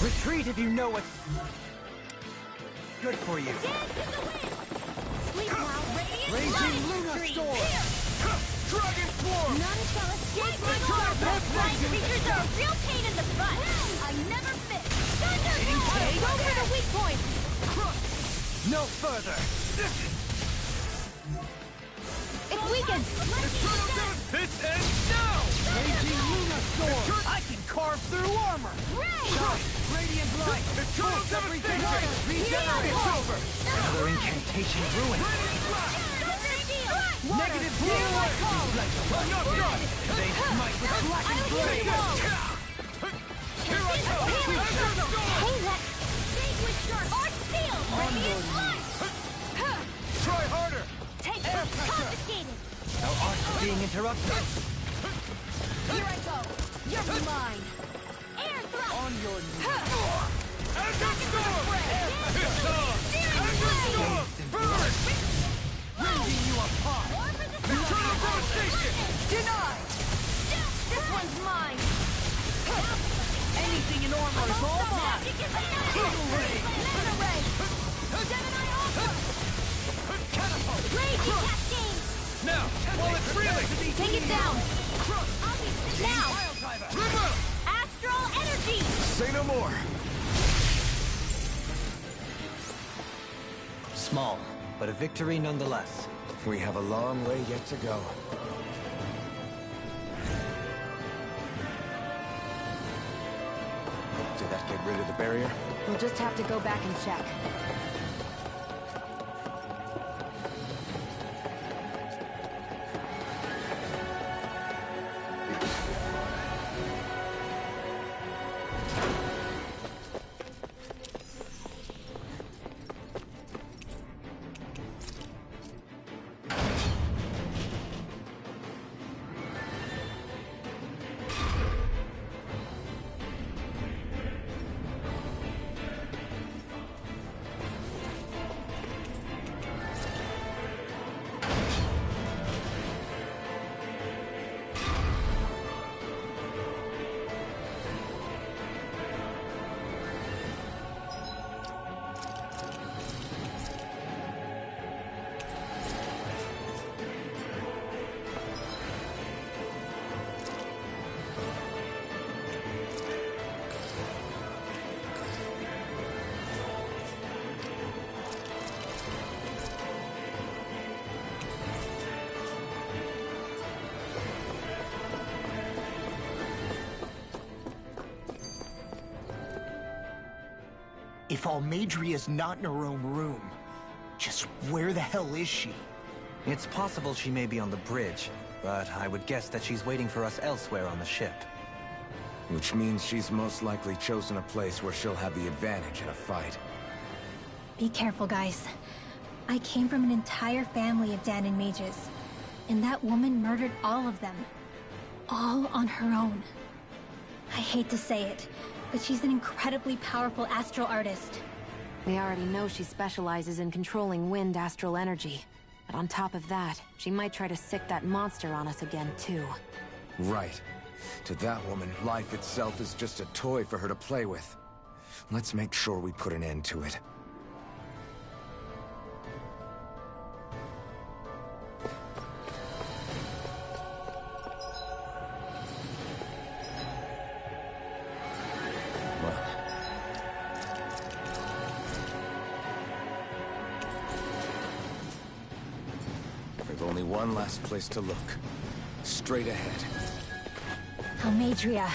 Retreat if you know what's good for you. Sleep now, Raging Luna Storm! Dragon Swarm! None shall escape my power. Flying creatures are a real pain in the butt. I never miss. Thunder! Go for the weak point. No further! It's weakened. This ends now! Raging Luna Storm! I can carve through armor! Radiant light! Eternal Devastation! Regenerate! It's over! Another incantation ruined! Negative blue! Enough done! They smite with blackened blade! Here I come! Azure Storm! Hey, Lex! Save with your heart steel! Radiant light! Try harder! Take this! Confiscated! Thou art being interrupted! Here I go! You're mine! Air thrust! On your knees! Azure Storm! Azure Storm! Burn! Rending you apart! Eternal Devastation! Denied! This one's mine! Anything in armor is all mine! Magic is Laser ray! Gemini Alpha! Catapult! Raging cascade! Now, while it's reeling! Take it down! Now! Pile driver! River! Astral energy! Say no more! Small, but a victory nonetheless. We have a long way yet to go. Did that get rid of the barrier? We'll just have to go back and check. If Almadria's not in her own room, just where the hell is she? It's possible she may be on the bridge, but I would guess that she's waiting for us elsewhere on the ship. Which means she's most likely chosen a place where she'll have the advantage in a fight. Be careful, guys. I came from an entire family of Danon mages, and that woman murdered all of them. All on her own. I hate to say it, but she's an incredibly powerful astral artist. We already know she specializes in controlling wind astral energy. But on top of that, she might try to sick that monster on us again, too. Right. To that woman, life itself is just a toy for her to play with. Let's make sure we put an end to it. We've only one last place to look. Straight ahead. Almadria.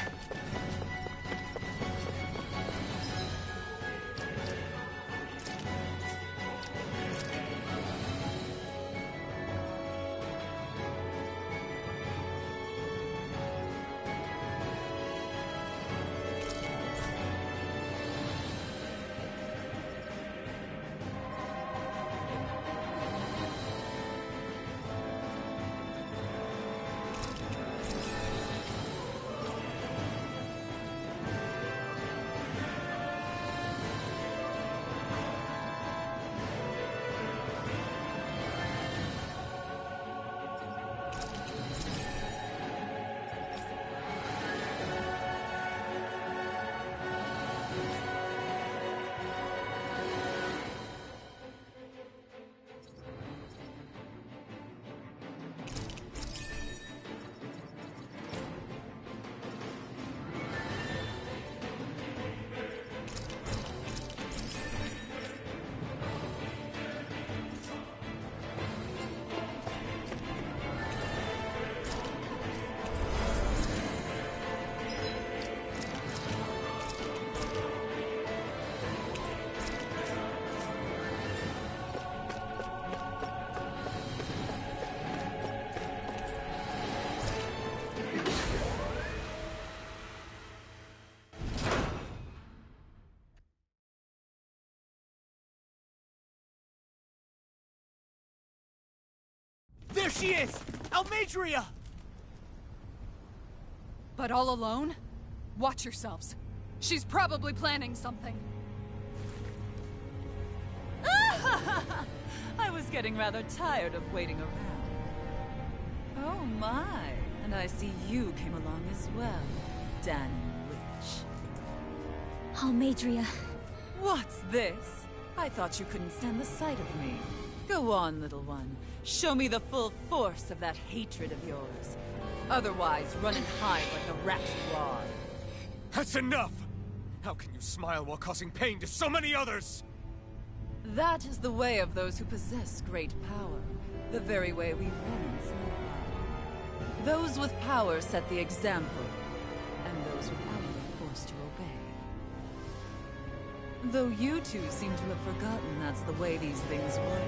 There she is! Almadria! But all alone? Watch yourselves. She's probably planning something. I was getting rather tired of waiting around. Oh my, and I see you came along as well, Danon Witch. Almadria. What's this? I thought you couldn't stand the sight of me. Go on, little one. Show me the full force of that hatred of yours. Otherwise, run and hide like a rat you are. That's enough! How can you smile while causing pain to so many others? That is the way of those who possess great power. The very way we Renans live by. Those with power set the example, and those without are forced to obey. Though you two seem to have forgotten that's the way these things work.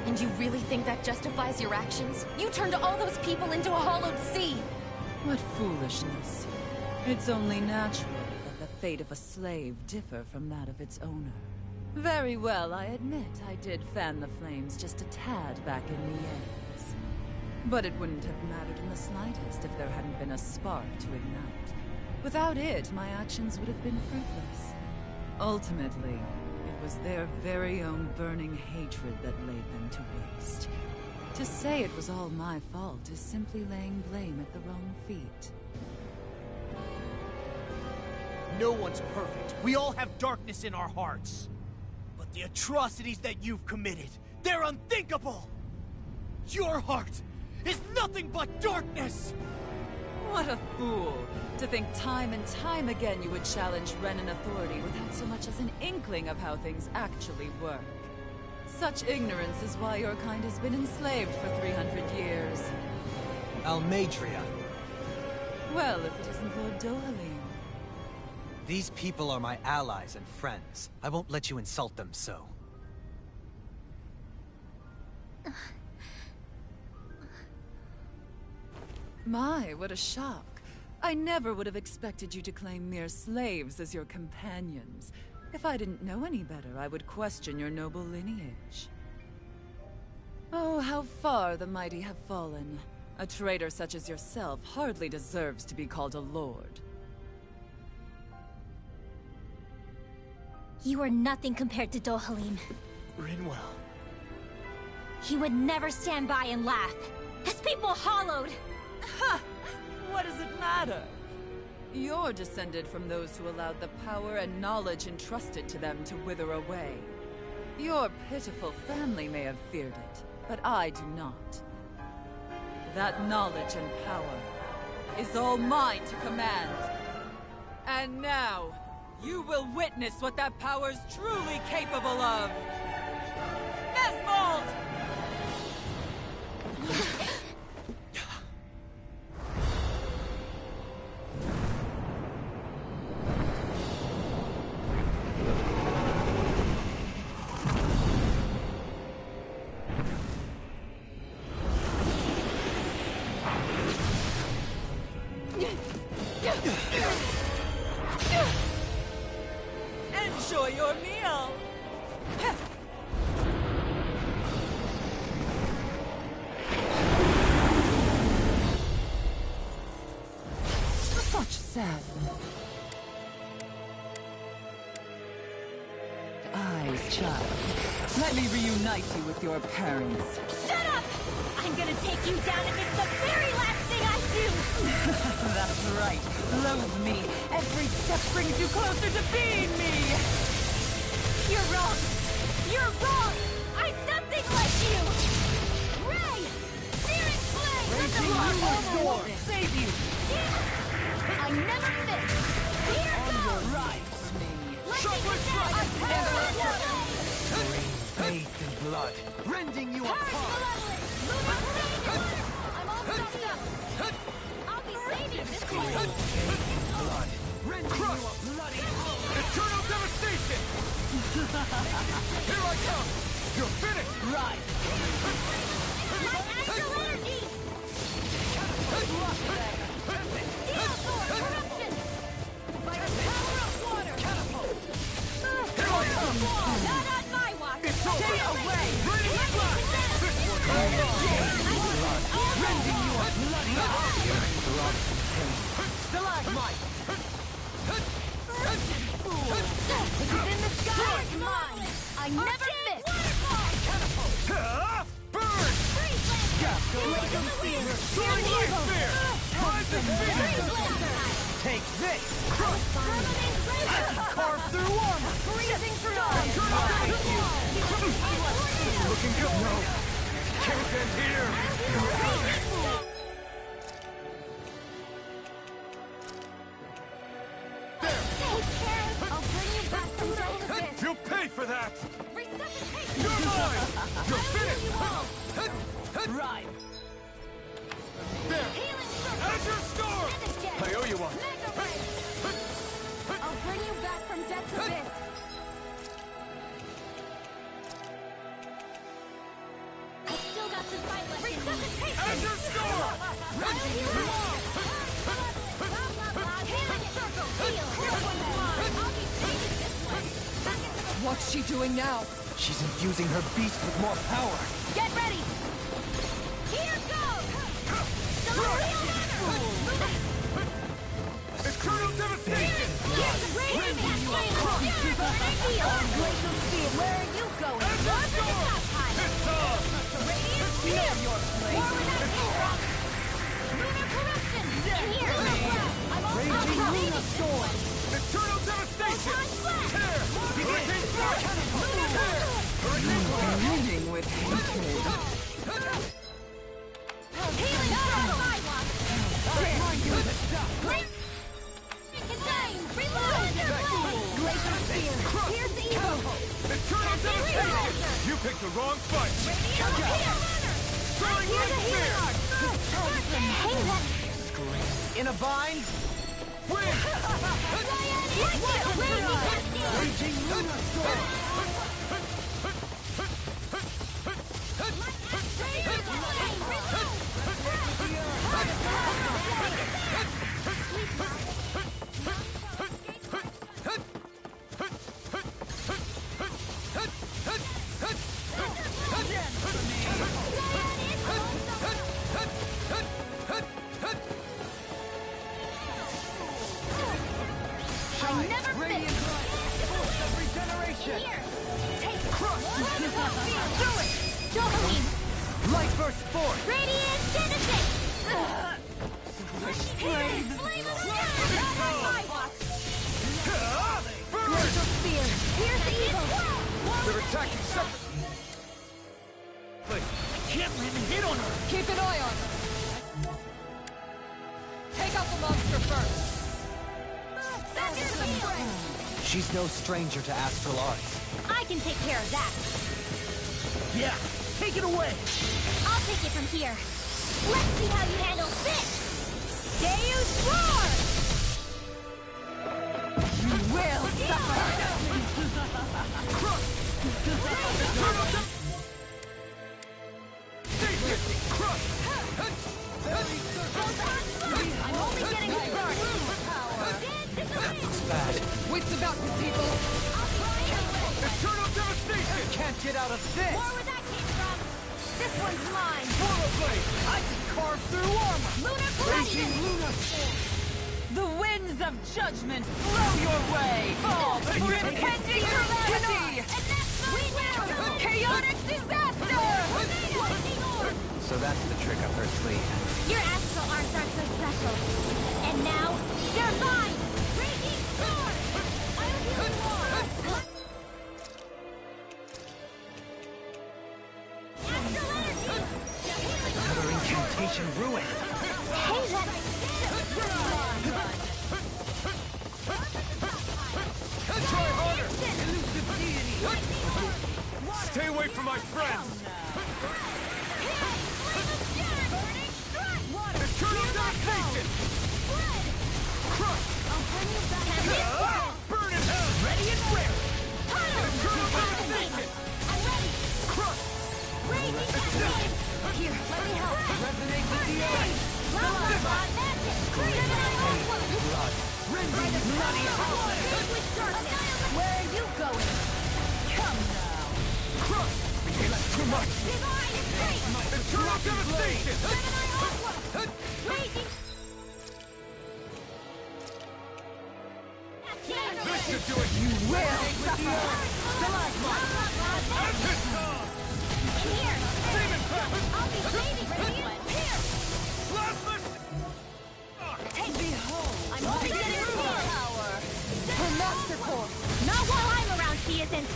And you really think that justifies your actions? You turned all those people into a hollowed sea! What foolishness. It's only natural that the fate of a slave differ from that of its owner. Very well, I admit I did fan the flames just a tad back in Mies. But it wouldn't have mattered in the slightest if there hadn't been a spark to ignite. Without it, my actions would have been fruitless. Ultimately, it was their very own burning hatred that laid them to waste. To say it was all my fault is simply laying blame at the wrong feet. No one's perfect. We all have darkness in our hearts. But the atrocities that you've committed, they're unthinkable! Your heart is nothing but darkness! What a fool! To think time and time again you would challenge Renan authority without so much as an inkling of how things actually work. Such ignorance is why your kind has been enslaved for 300 years. Almadria. Well, if it isn't Lord Dohalim. These people are my allies and friends. I won't let you insult them so. My, what a shock. I never would have expected you to claim mere slaves as your companions. If I didn't know any better, I would question your noble lineage. Oh, how far the mighty have fallen. A traitor such as yourself hardly deserves to be called a lord. You are nothing compared to Dohalim. Rinwell. He would never stand by and laugh. His people hollowed! Ha! What does it matter? You're descended from those who allowed the power and knowledge entrusted to them to wither away. Your pitiful family may have feared it, but I do not. That knowledge and power is all mine to command. And now, you will witness what that power's truly capable of! Nesmold! Enjoy your meal! Such sad eyes, child. Let me reunite you with your parents. Shut up! I'm gonna take you down if it's the very last thing I do! That's right. Loathe me. Every step brings you closer to being me. You're wrong! You're wrong! I'm nothing like you! Ray! Searing flame! Let the I won't save you. I never miss! Here goes! Right for me. Chocolate Bathed in blood, rending you apart! I'm all stuffed up! I'll be saving this place! Blood, rending you a bloody Eternal devastation! Here I come! You're finished! Right. My astral energy! Steel sword, corruption! By the power of water! Here I come! Not on my watch! It's over! Stay away! Radiant blast! This one! rending you a bloody blood, stalagmite! It's in the sky! It's mine! I never miss! Burn! Freeze Lancer! Laser Spear! Sword Light Spear! Rise and Freeze beam! Lancer! Take this! Permanent Razor! Carve through armor! Freezing Storm! Looking good, no! Can't end here! Take care! I'll bring you back from Death Abyss! You'll pay for that! Resuscitation! You're mine! You're I'll finished! heal you all! Right. There! Healing Circle! Azure Storm! Finish I it! owe you one! Mega Ray! I'll bring you back from Death's Abyss! I still got some fight left in me! Resuscitation! Azure Storm! I'll heal you all! Healing Circle! Heal! This one's mine! I'll be taking this one! Back into the... What's she doing now? She's infusing her beast with more power! Get ready! Here goes! Celestial Runner! Eternal devastation! Here's the Radiant Flame! Glacial Spear, where are you going? Azure Storm! It's on! Radiant Spear! Forward action! Lunar Corruption! In here! I'm all Raging Lunar Storm! Eternal devastation! Photon Blast! Tear! Hurricane Thrust! Tear! Hurricane Thrust! Burning with hatred. Healing Circle! Contain! Reload! Glacial Spear! Here's the evil! Eternal devastation! You picked the wrong fight! Radiant Spear! Soaring Here's Light the Spear! healing! Hey, that... In a bind? She's no stranger to astral arts. I can take care of that. Yeah, take it away! I'll take it from here. Let's see how you handle this! Deus Roar! You will suffer! I'm only getting started! Looks bad. Wits about you, people! Eternal devastation! Can't get out of this! More where that came from! This one's mine! Portal blade! I can carve through armor! Lunar collision! The winds of judgment blow your way! Fall before impending calamity! Chaotic disaster! So that's the trick up her sleeve. Your astral arts aren't so special. And now, you're mine! Raging sword! I'll heal you all! Astral energy! Another incantation ruined. Hey, let's... Try harder! Stay away from my friends! Eternal devastation! Crush! Burn in hell! Ready and rare! Eternal devastation! I'm ready! Crush! Raging cascade! Here, let me help! Resonate with the earth! Where are you going? Come now! Crush! That's too much! Divine escape! Eternal devastation! Raging! This should do it! You Will suffer! Here! Save it, Pat! I'll be saving this one! Here! Plasma! Behold! I'm only getting more! Power! Her master core! Not while I'm around, she isn't!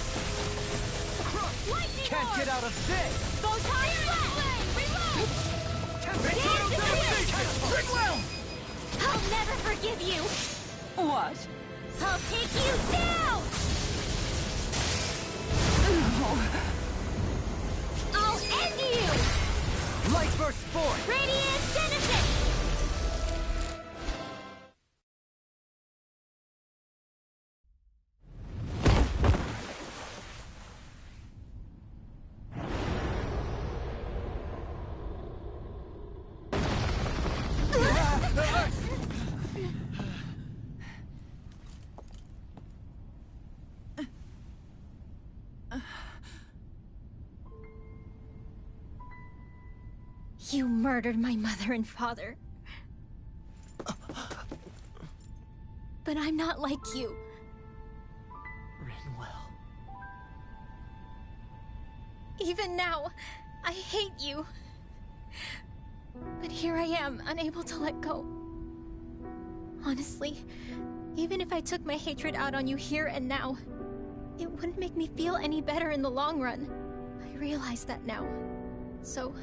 Lightning Can't orb! get out of this! Photon flame! Reload! Eternal devastation! Rigwell! I'll never forgive you! What? I'll take you down! I'll end you! Light burst forth! Radiant Genesis! You murdered my mother and father. But I'm not like you. Rinwell. Even now, I hate you. But here I am, unable to let go. Honestly, even if I took my hatred out on you here and now, it wouldn't make me feel any better in the long run. I realize that now. So,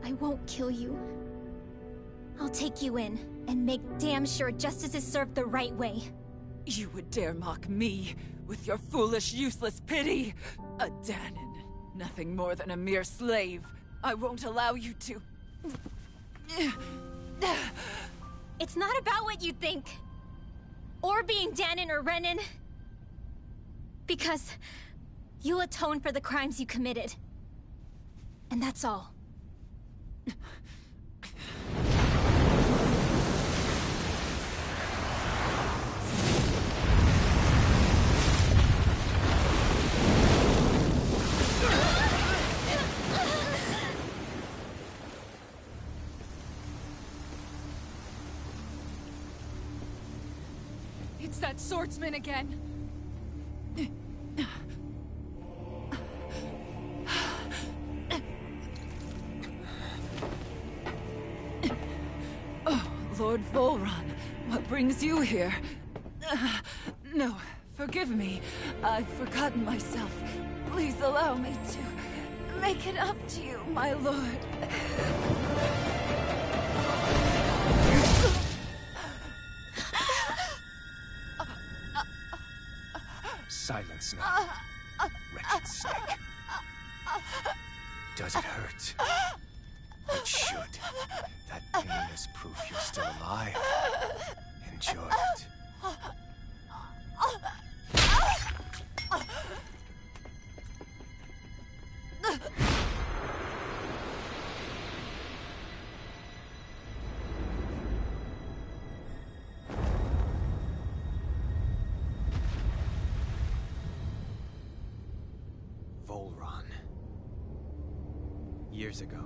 I won't kill you. I'll take you in, and make damn sure justice is served the right way. You would dare mock me with your foolish, useless pity? A Danon, nothing more than a mere slave. I won't allow you to... It's not about what you think. or being Danon or Renan. Because you'll atone for the crimes you committed. And that's all. It's that swordsman again. Oh, Lord Volron, what brings you here? No, forgive me. I've forgotten myself. Please allow me to make it up to you, my lord. Silence now, wretched snake. Does it hurt? It should. That pain is proof you're still alive. Enjoy it. Volron. Years ago,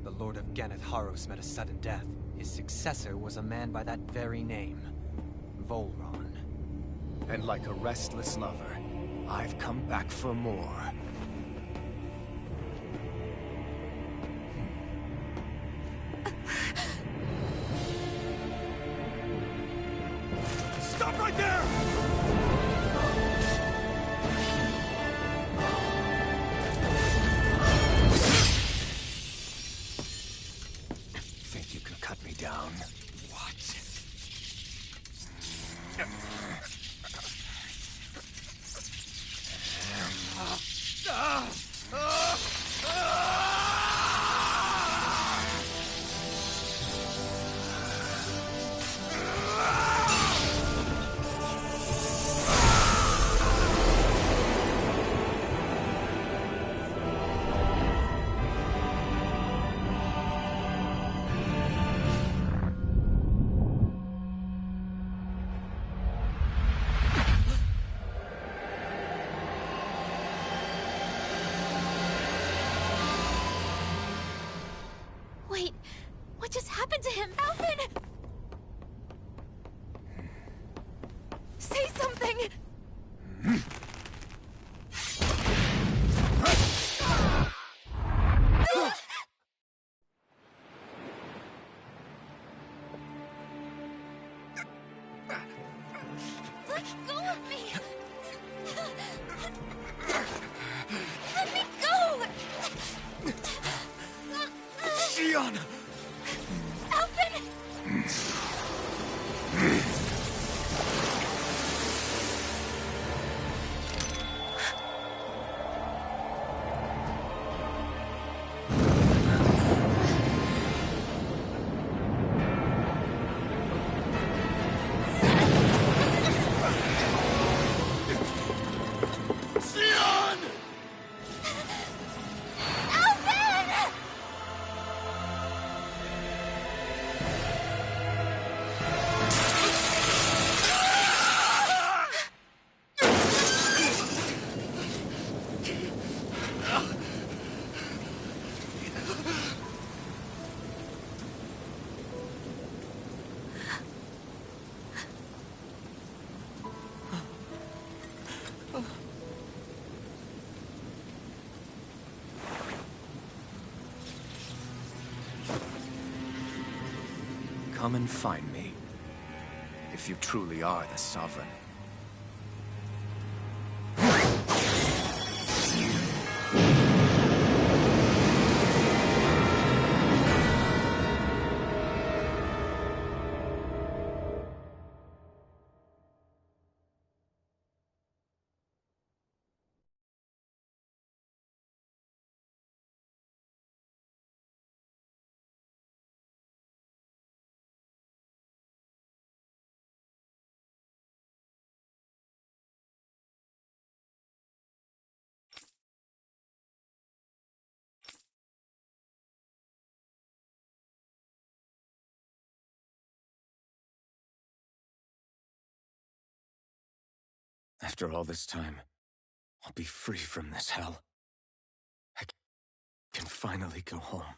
the Lord of Ganeth Haros met a sudden death. His successor was a man by that very name, Volron. And like a restless lover, I've come back for more. Stop right there! Think you can cut me down? What? Wait, what just happened to him? Alvin! Say something! Let go of me! Let me go! Shion! Alvin! Shion! Alvin! Come and find me, if you truly are the Sovereign. After all this time, I'll be free from this hell. I can finally go home.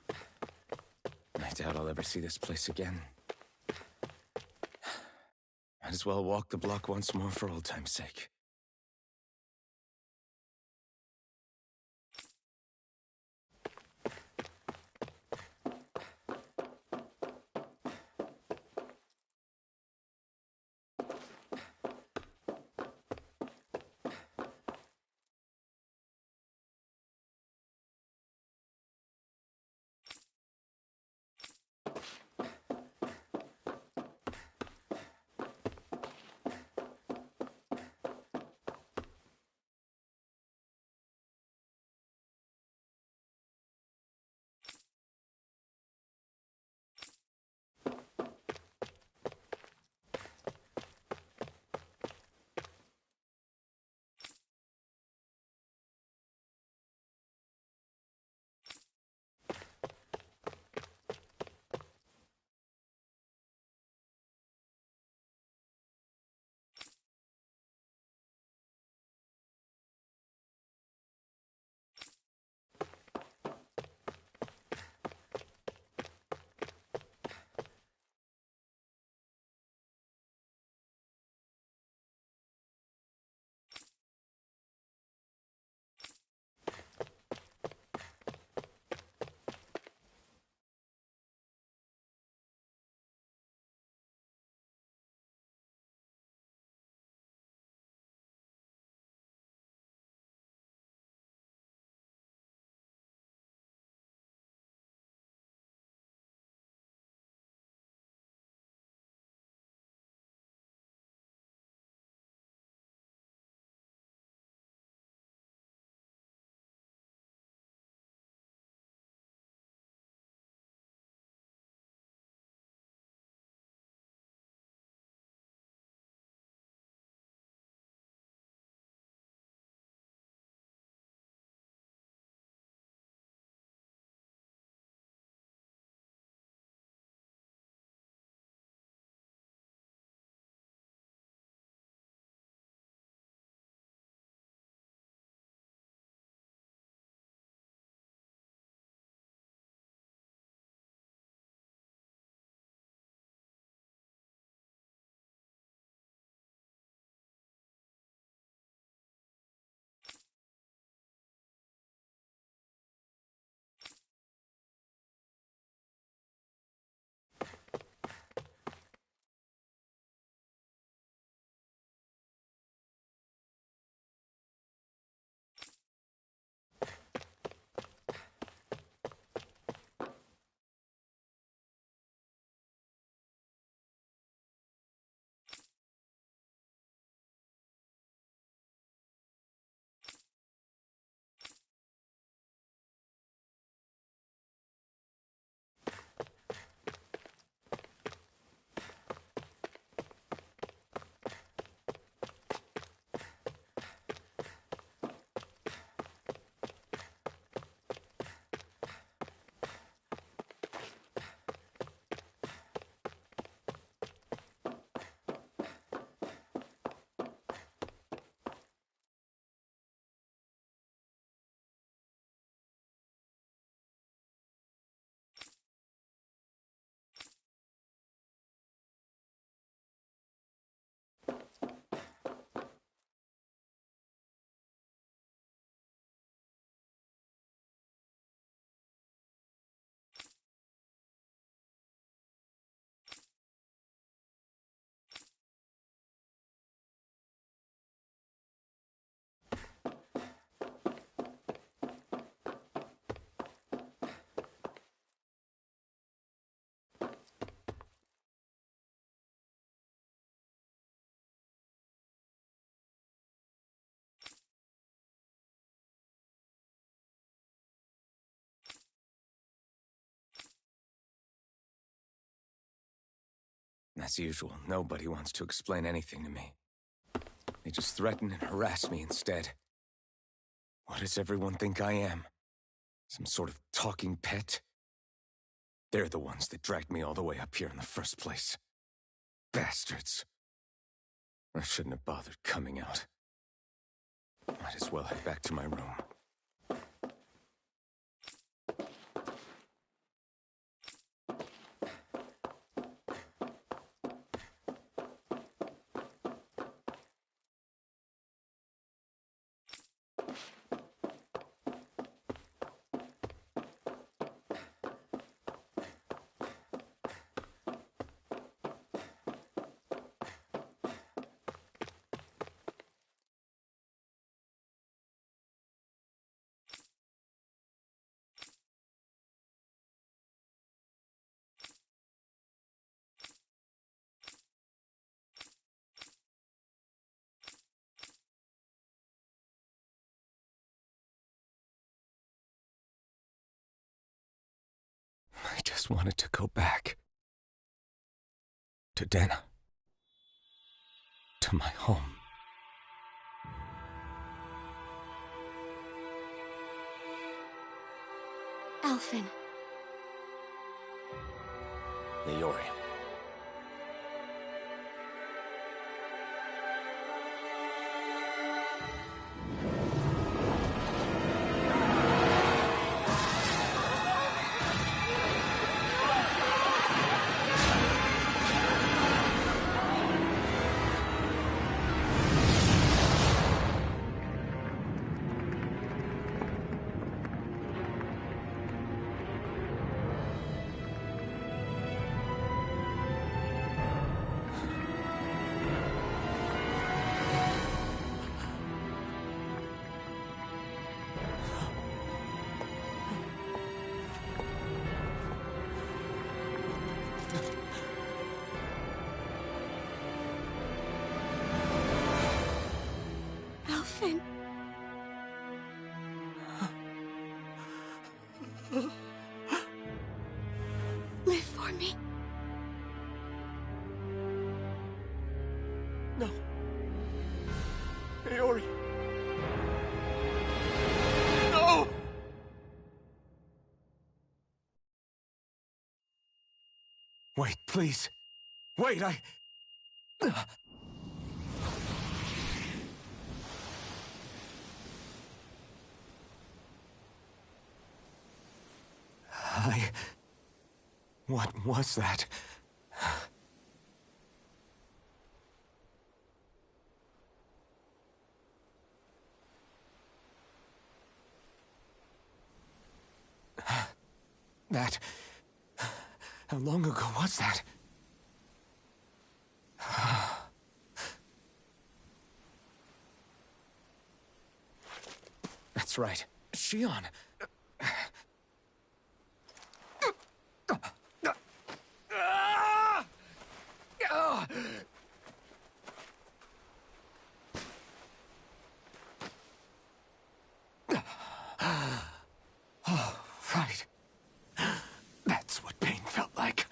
I doubt I'll ever see this place again. Might as well walk the block once more for old time's sake. As usual, nobody wants to explain anything to me. They just threaten and harass me instead. What does everyone think I am? Some sort of talking pet? They're the ones that dragged me all the way up here in the first place. Bastards. I shouldn't have bothered coming out. Might as well head back to my room. I just wanted to go back. To Dana. To my home. Alphen. Iori. Alphen. Live for me. No. Iori. No! Wait, please. Wait, I... What was that? That... How long ago was that? That's right. Shion. Oh, right. That's what pain felt like.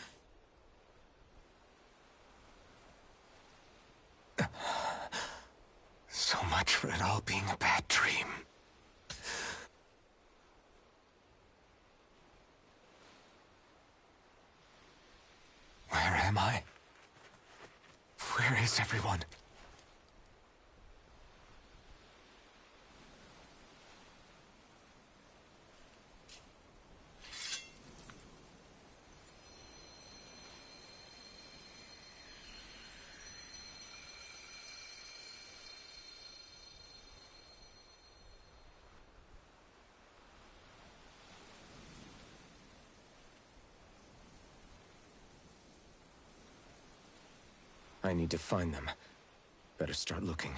So much for it all being a bad dream. Where am I? Where is everyone? I need to find them. Better start looking.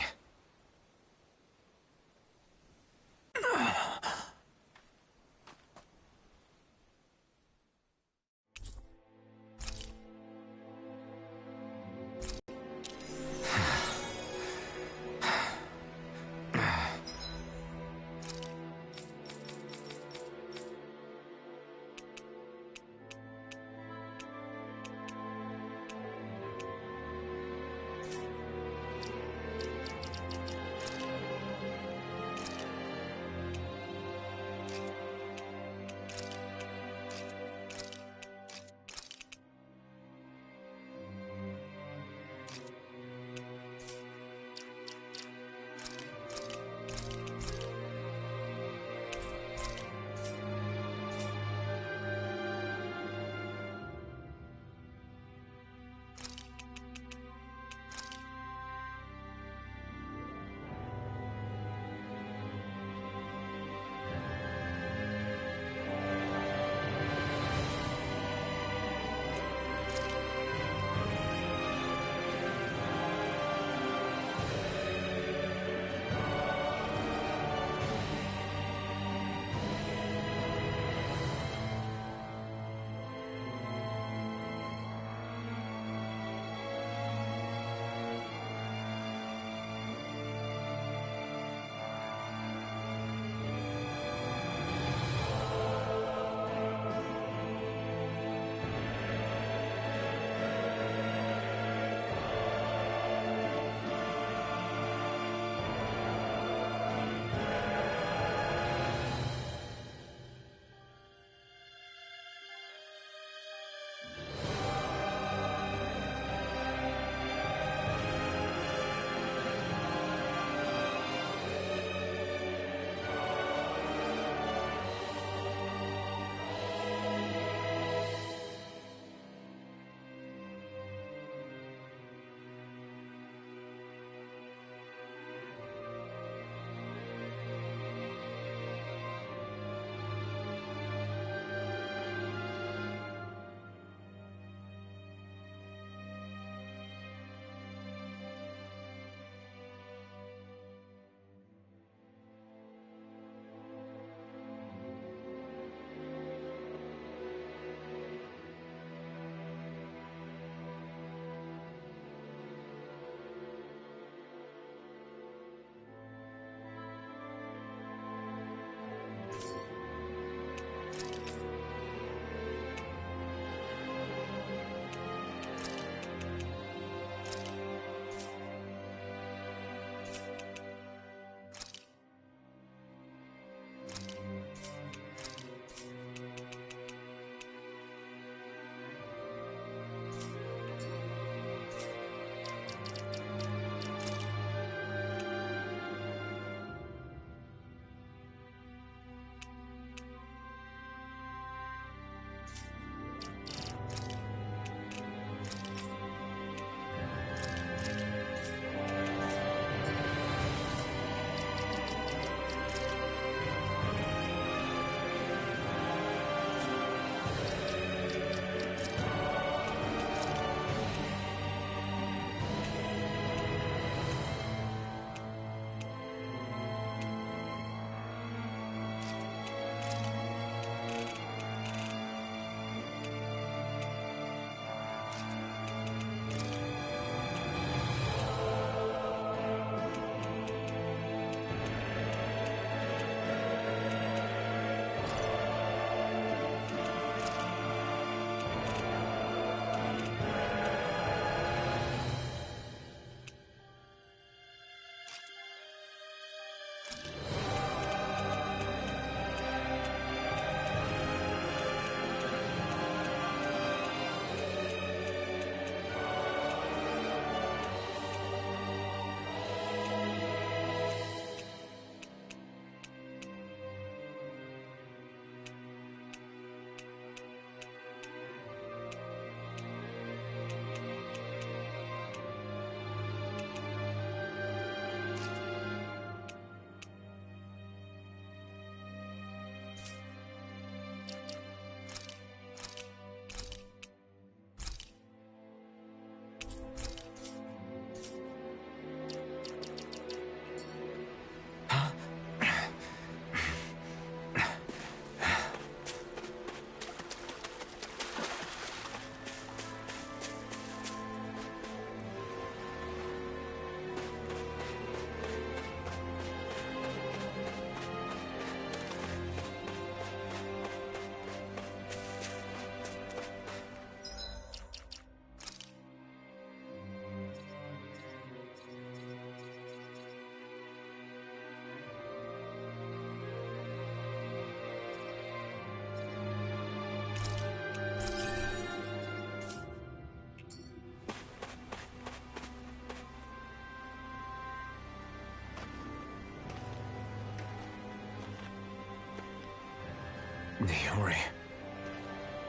Niori.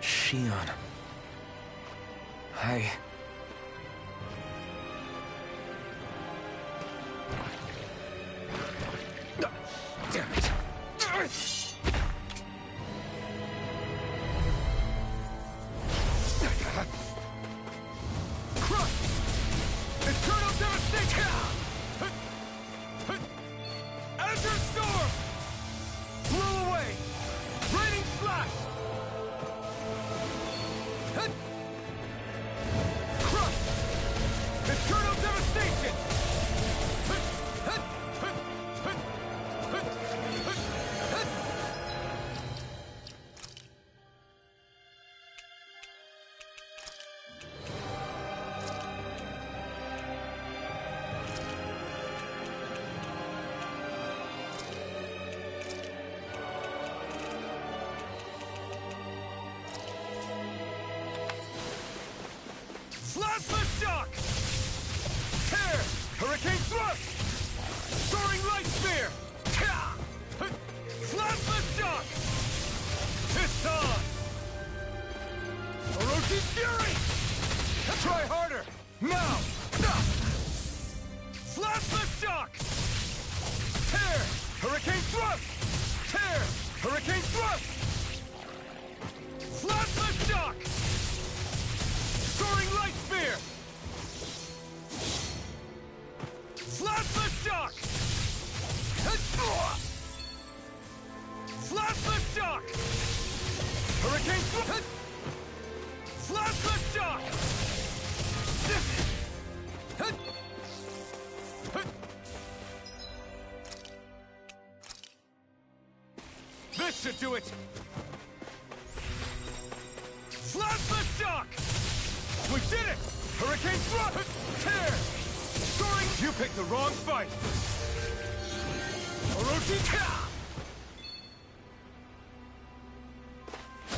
Shion. Damn it. Crush! Eternal devastation! Azure Storm! Blow away! Raining Slash! Crush! Eternal devastation! Plasma Shock! Tear! Hurricane Thrust! Soaring Light Spear! Plasma Shock! Piston! Orochi's Fury! Try harder! Now! Plasma Shock! Tear! Hurricane Thrust! Tear! Hurricane Thrust! Plasma Shock! Soaring Light Spear! Plasma Shock! Plasma Shock! Hurricane Plasma Shock! This should do it! Plasma Shock! We did it! Hurricane Thrust! Tear! Soaring! You picked the wrong fight! Orochi!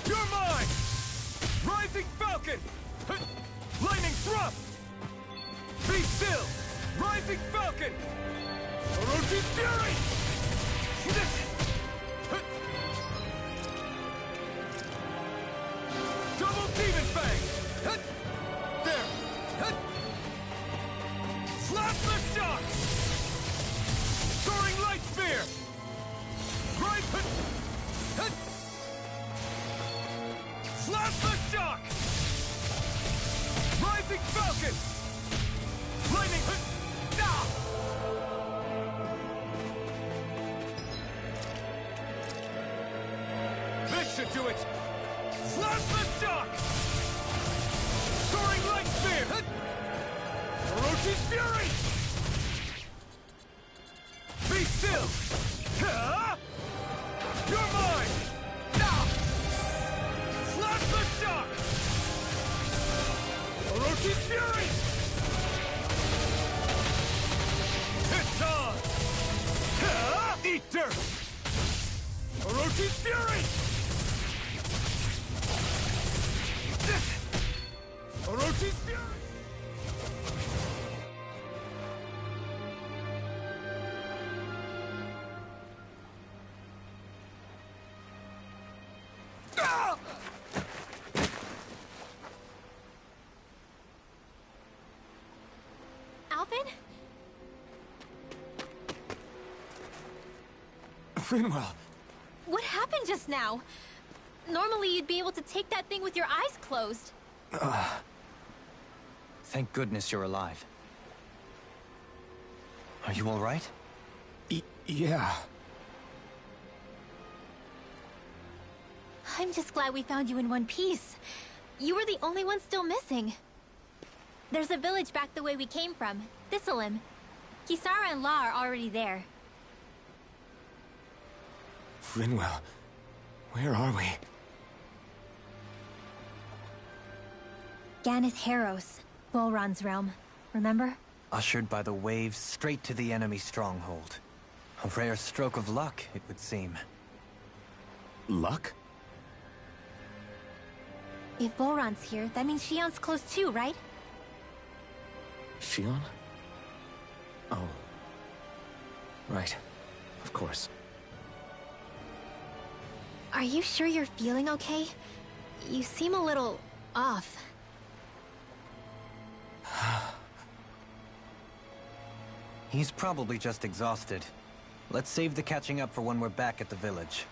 You're mine! Rising Falcon! Lightning Thrust! Be still! Rising Falcon! Orochi's Fury! Double Demon Fang! There! Plasma Shock! Soaring Light Spear! Right! Plasma Shock! Rising Falcon! Lightning! This should do it! Plasma Shock! Soaring Light Spear! Orochi's Fury! Be still! You're mine! Plasma Shock! Orochi's Fury! It's on! Eat dirt! Orochi's Fury! Orochi's Fury! Alvin? Rinwell! What happened just now? Normally you'd be able to take that thing with your eyes closed. Thank goodness you're alive. Are you all right? Yeah. I'm just glad we found you in one piece. You were the only one still missing. There's a village back the way we came from, Thistleim. Kisara and La are already there. Rinwell, where are we? Ganeth Harros, Volron's realm. Remember? Ushered by the waves straight to the enemy stronghold. A rare stroke of luck, it would seem. Luck? If Volron's here, that means Shion's close too, right? Shion? Oh. Right. Of course. Are you sure you're feeling okay? You seem a little off. He's probably just exhausted. Let's save the catching up for when we're back at the village.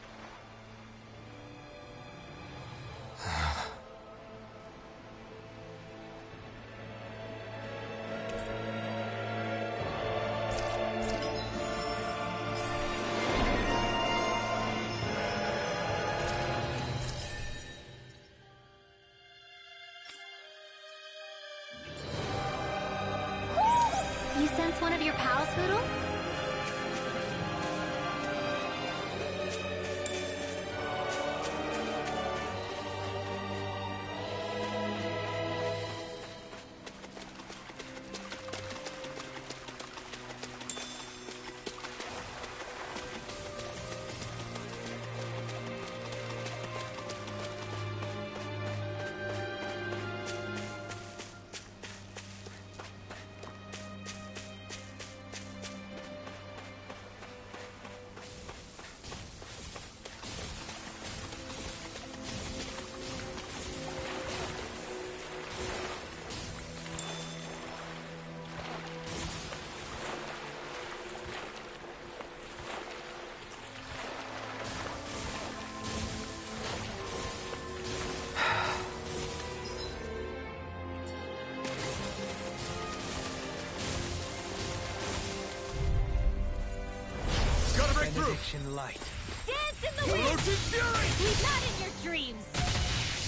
You sense one of your pals, Hoodle? Benediction light. Dance in the wind! Roach's Fury! He's not in your dreams!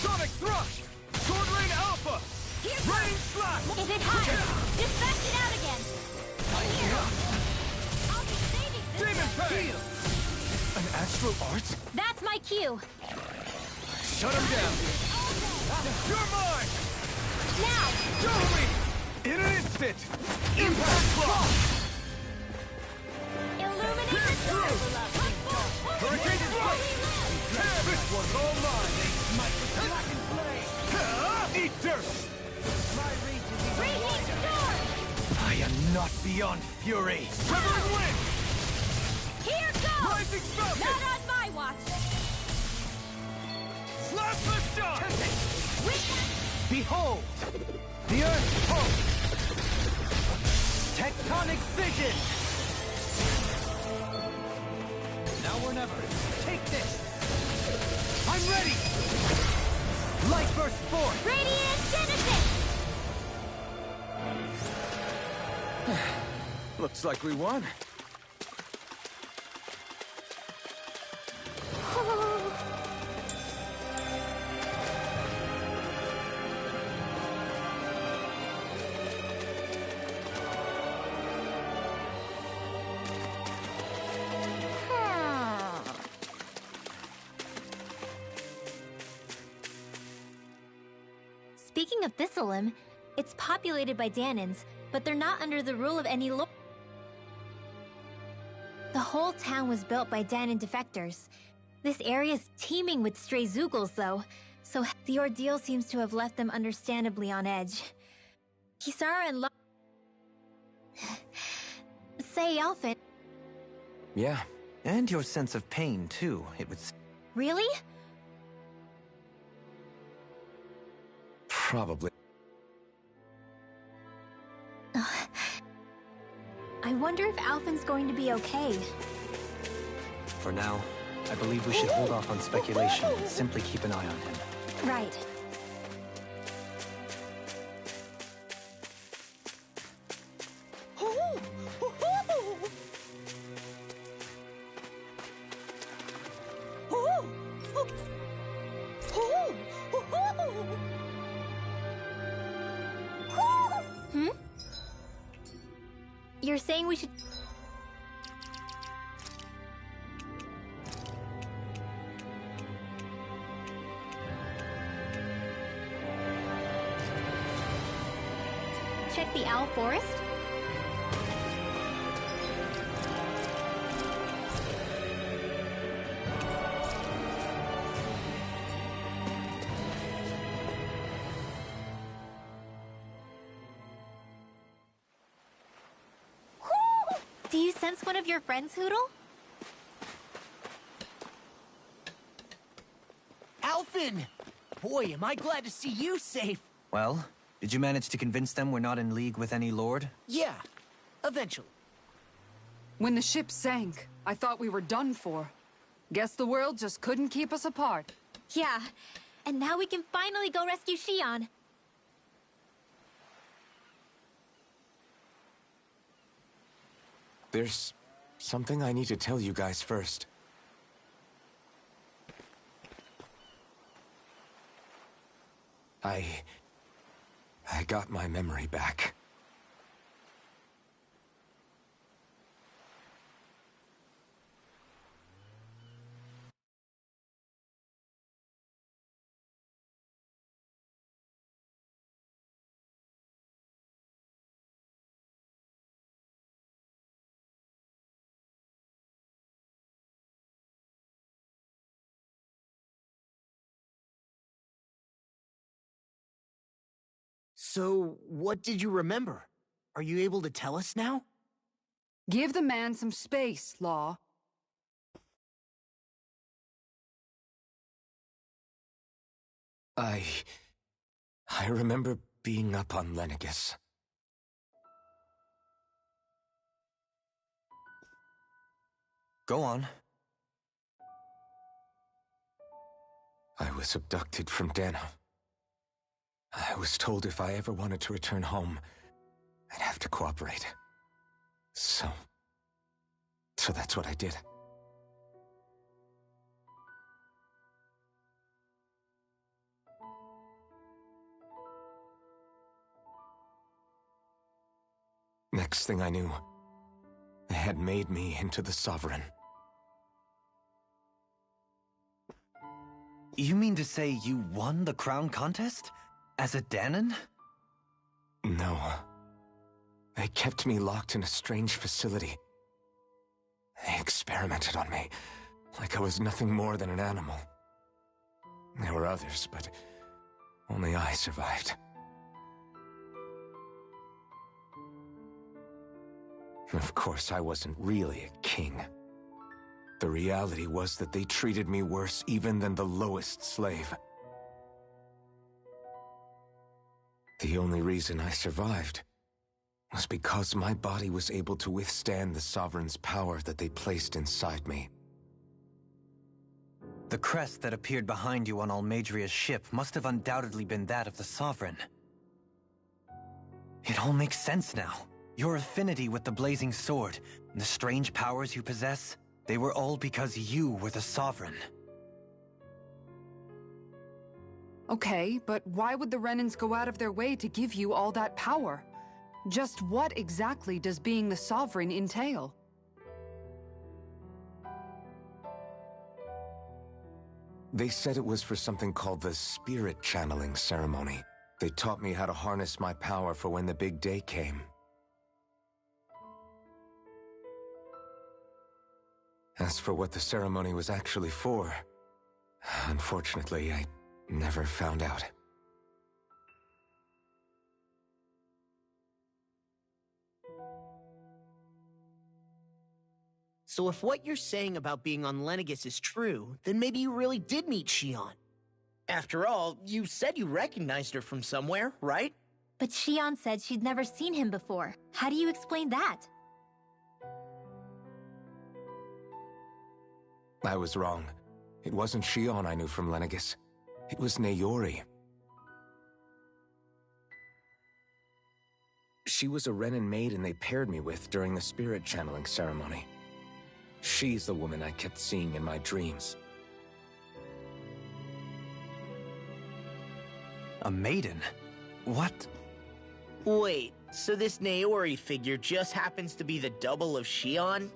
Sonic Thrush! Sword Rain Alpha! Here Rain Slash! Is it hot? Dispatch it out again! Here! I'll be saving this Demon one. Pain! An astral art? That's my cue! Shut him down! You're mine! Now! Show me! In an instant! Impact Block! Illuminate the dark! Hurricane Strike! This one's all mine! Black and flame! Eat dirt! Raging storm! I am not beyond fury. Quivering Wind! Here goes! Rising Falcon! Not on my watch! Slap the shot! Behold! The Earth's pulse! Tectonic vision! Now or never. Take this! I'm ready! Light burst forth! Radiant Genesis! Looks like we won. Speaking of Thistleum, it's populated by Danans, but they're not under the rule of any lord. The whole town was built by Danan defectors. This area's teeming with stray Zoogles, though, so the ordeal seems to have left them understandably on edge. Kisara and Say, Elfin. Yeah, and your sense of pain, too, it would... Really? Probably. I wonder if Alphin's going to be okay. For now, I believe we should hold off on speculation and simply keep an eye on him. Right. Hmm? You're saying we should... check the Owl Forest? Do you sense one of your friends, Hoodle? Griffin! Boy, am I glad to see you safe. Well, did you manage to convince them we're not in league with any lord? Yeah, eventually. When the ship sank, I thought we were done for. Guess the world just couldn't keep us apart. Yeah, and now we can finally go rescue Shion. There's something I need to tell you guys first. I got my memory back. So, what did you remember? Are you able to tell us now? Give the man some space, Law. I remember being up on Lenegus. Go on. I was abducted from Dano. I was told if I ever wanted to return home, I'd have to cooperate. So that's what I did. Next thing I knew, they had made me into the Sovereign. You mean to say you won the crown contest? As a Danon? No. They kept me locked in a strange facility. They experimented on me, like I was nothing more than an animal. There were others, but only I survived. Of course, I wasn't really a king. The reality was that they treated me worse even than the lowest slave. The only reason I survived was because my body was able to withstand the Sovereign's power that they placed inside me. The crest that appeared behind you on Almadria's ship must have undoubtedly been that of the Sovereign. It all makes sense now. Your affinity with the Blazing Sword, and the strange powers you possess, they were all because you were the Sovereign. Okay, but why would the Renans go out of their way to give you all that power? Just what exactly does being the Sovereign entail? They said it was for something called the Spirit Channeling Ceremony. They taught me how to harness my power for when the big day came. As for what the ceremony was actually for, unfortunately, I never found out. So if what you're saying about being on Lenegus is true, then maybe you really did meet Shion. After all, you said you recognized her from somewhere, right? But Shion said she'd never seen him before. How do you explain that? I was wrong. It wasn't Shion I knew from Lenegus. It was Naori. She was a Renan maiden they paired me with during the spirit channeling ceremony. She's the woman I kept seeing in my dreams. A maiden? What? Wait, so this Naori figure just happens to be the double of Shion?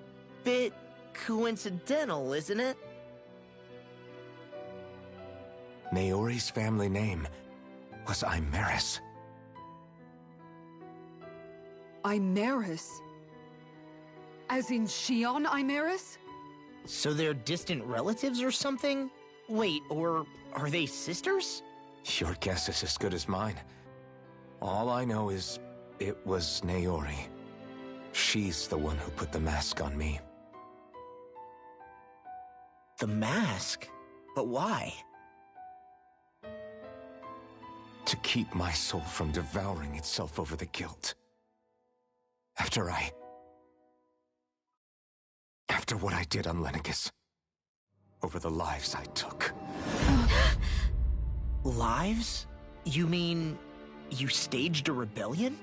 Bit coincidental, isn't it? Naori's family name was Imeris. Imeris? As in Shion Imeris? So they're distant relatives or something? Wait, or are they sisters? Your guess is as good as mine. All I know is it was Naori. She's the one who put the mask on me. The mask? But why? to keep my soul from devouring itself over the guilt. After what I did on Lenegis. Over the lives I took. Lives? You mean you staged a rebellion?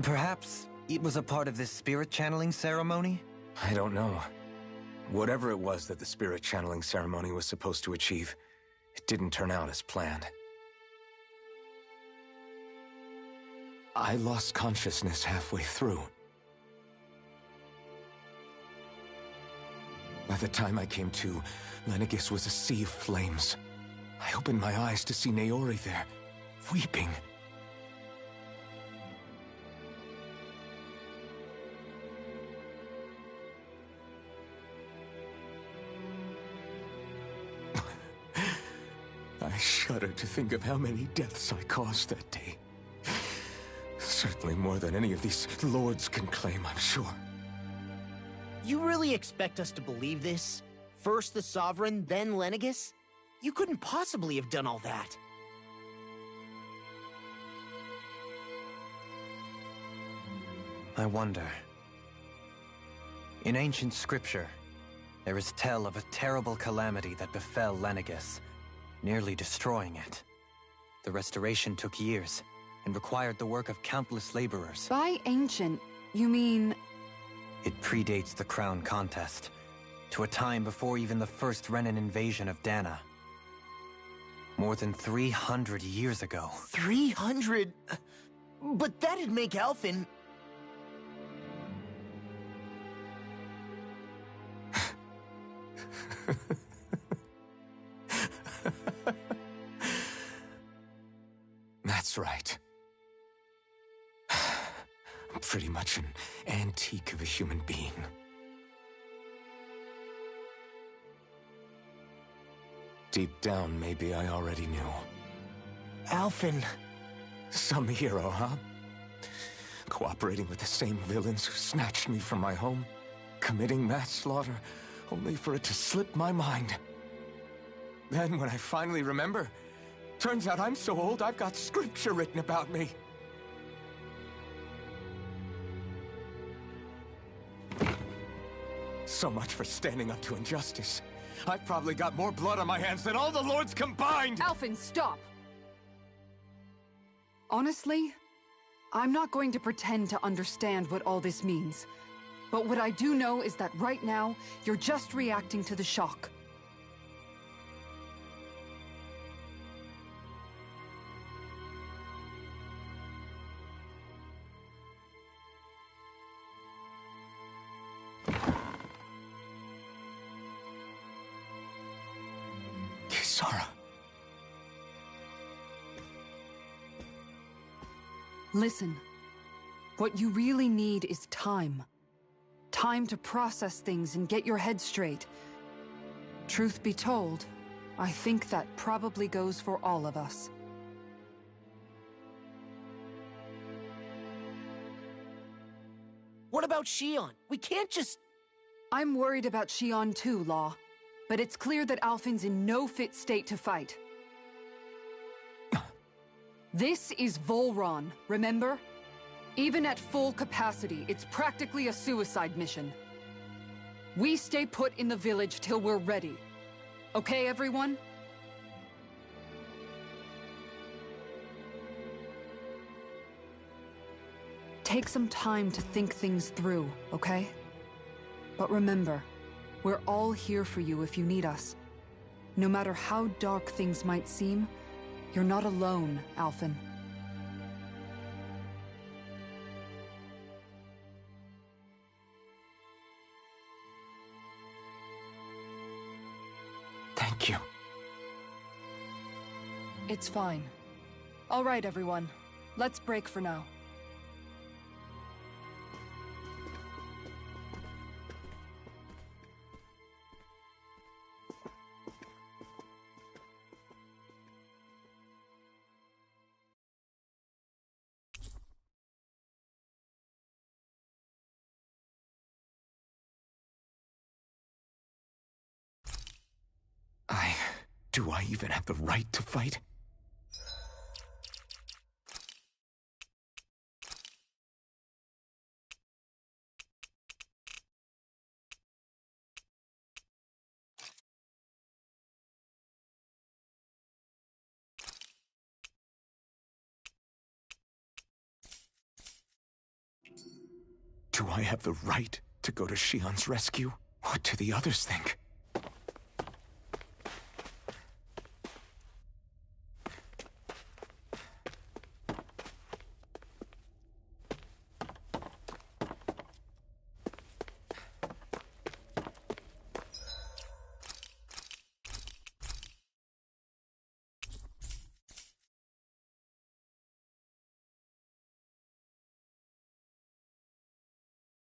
Perhaps it was a part of this spirit channeling ceremony? I don't know. Whatever it was that the spirit channeling ceremony was supposed to achieve, it didn't turn out as planned. I lost consciousness halfway through. By the time I came to, Lenegis was a sea of flames. I opened my eyes to see Naori there, weeping. I shudder to think of how many deaths I caused that day. Certainly more than any of these lords can claim, I'm sure. You really expect us to believe this? First the Sovereign, then Lenegis? You couldn't possibly have done all that. I wonder. In ancient scripture, there is tell of a terrible calamity that befell Lenegis, nearly destroying it. The restoration took years, and required the work of countless laborers. By ancient, you mean... It predates the crown contest, to a time before even the first Renan invasion of Dana. More than 300 years ago. 300? But that'd make Alphen... That's right. I'm pretty much an antique of a human being. Deep down, maybe I already knew. Alphen... Some hero, huh? Cooperating with the same villains who snatched me from my home, committing mass slaughter, only for it to slip my mind. Then, when I finally remember, turns out I'm so old I've got scripture written about me. So much for standing up to injustice. I've probably got more blood on my hands than all the lords combined! Alphen, stop! Honestly, I'm not going to pretend to understand what all this means. But what I do know is that right now, you're just reacting to the shock. Kisara. Listen, what you really need is time. Time to process things and get your head straight. Truth be told, I think that probably goes for all of us. What about Shion? We can't just... I'm worried about Shion too, Law. But it's clear that Alphen's in no fit state to fight. This is Volron, remember? Even at full capacity, it's practically a suicide mission. We stay put in the village till we're ready. Okay, everyone? Take some time to think things through, okay? But remember, we're all here for you if you need us. No matter how dark things might seem, you're not alone, Alphen. Thank you. It's fine. All right, everyone. Let's break for now. Do I even have the right to fight? Do I have the right to go to Shion's rescue? What do the others think?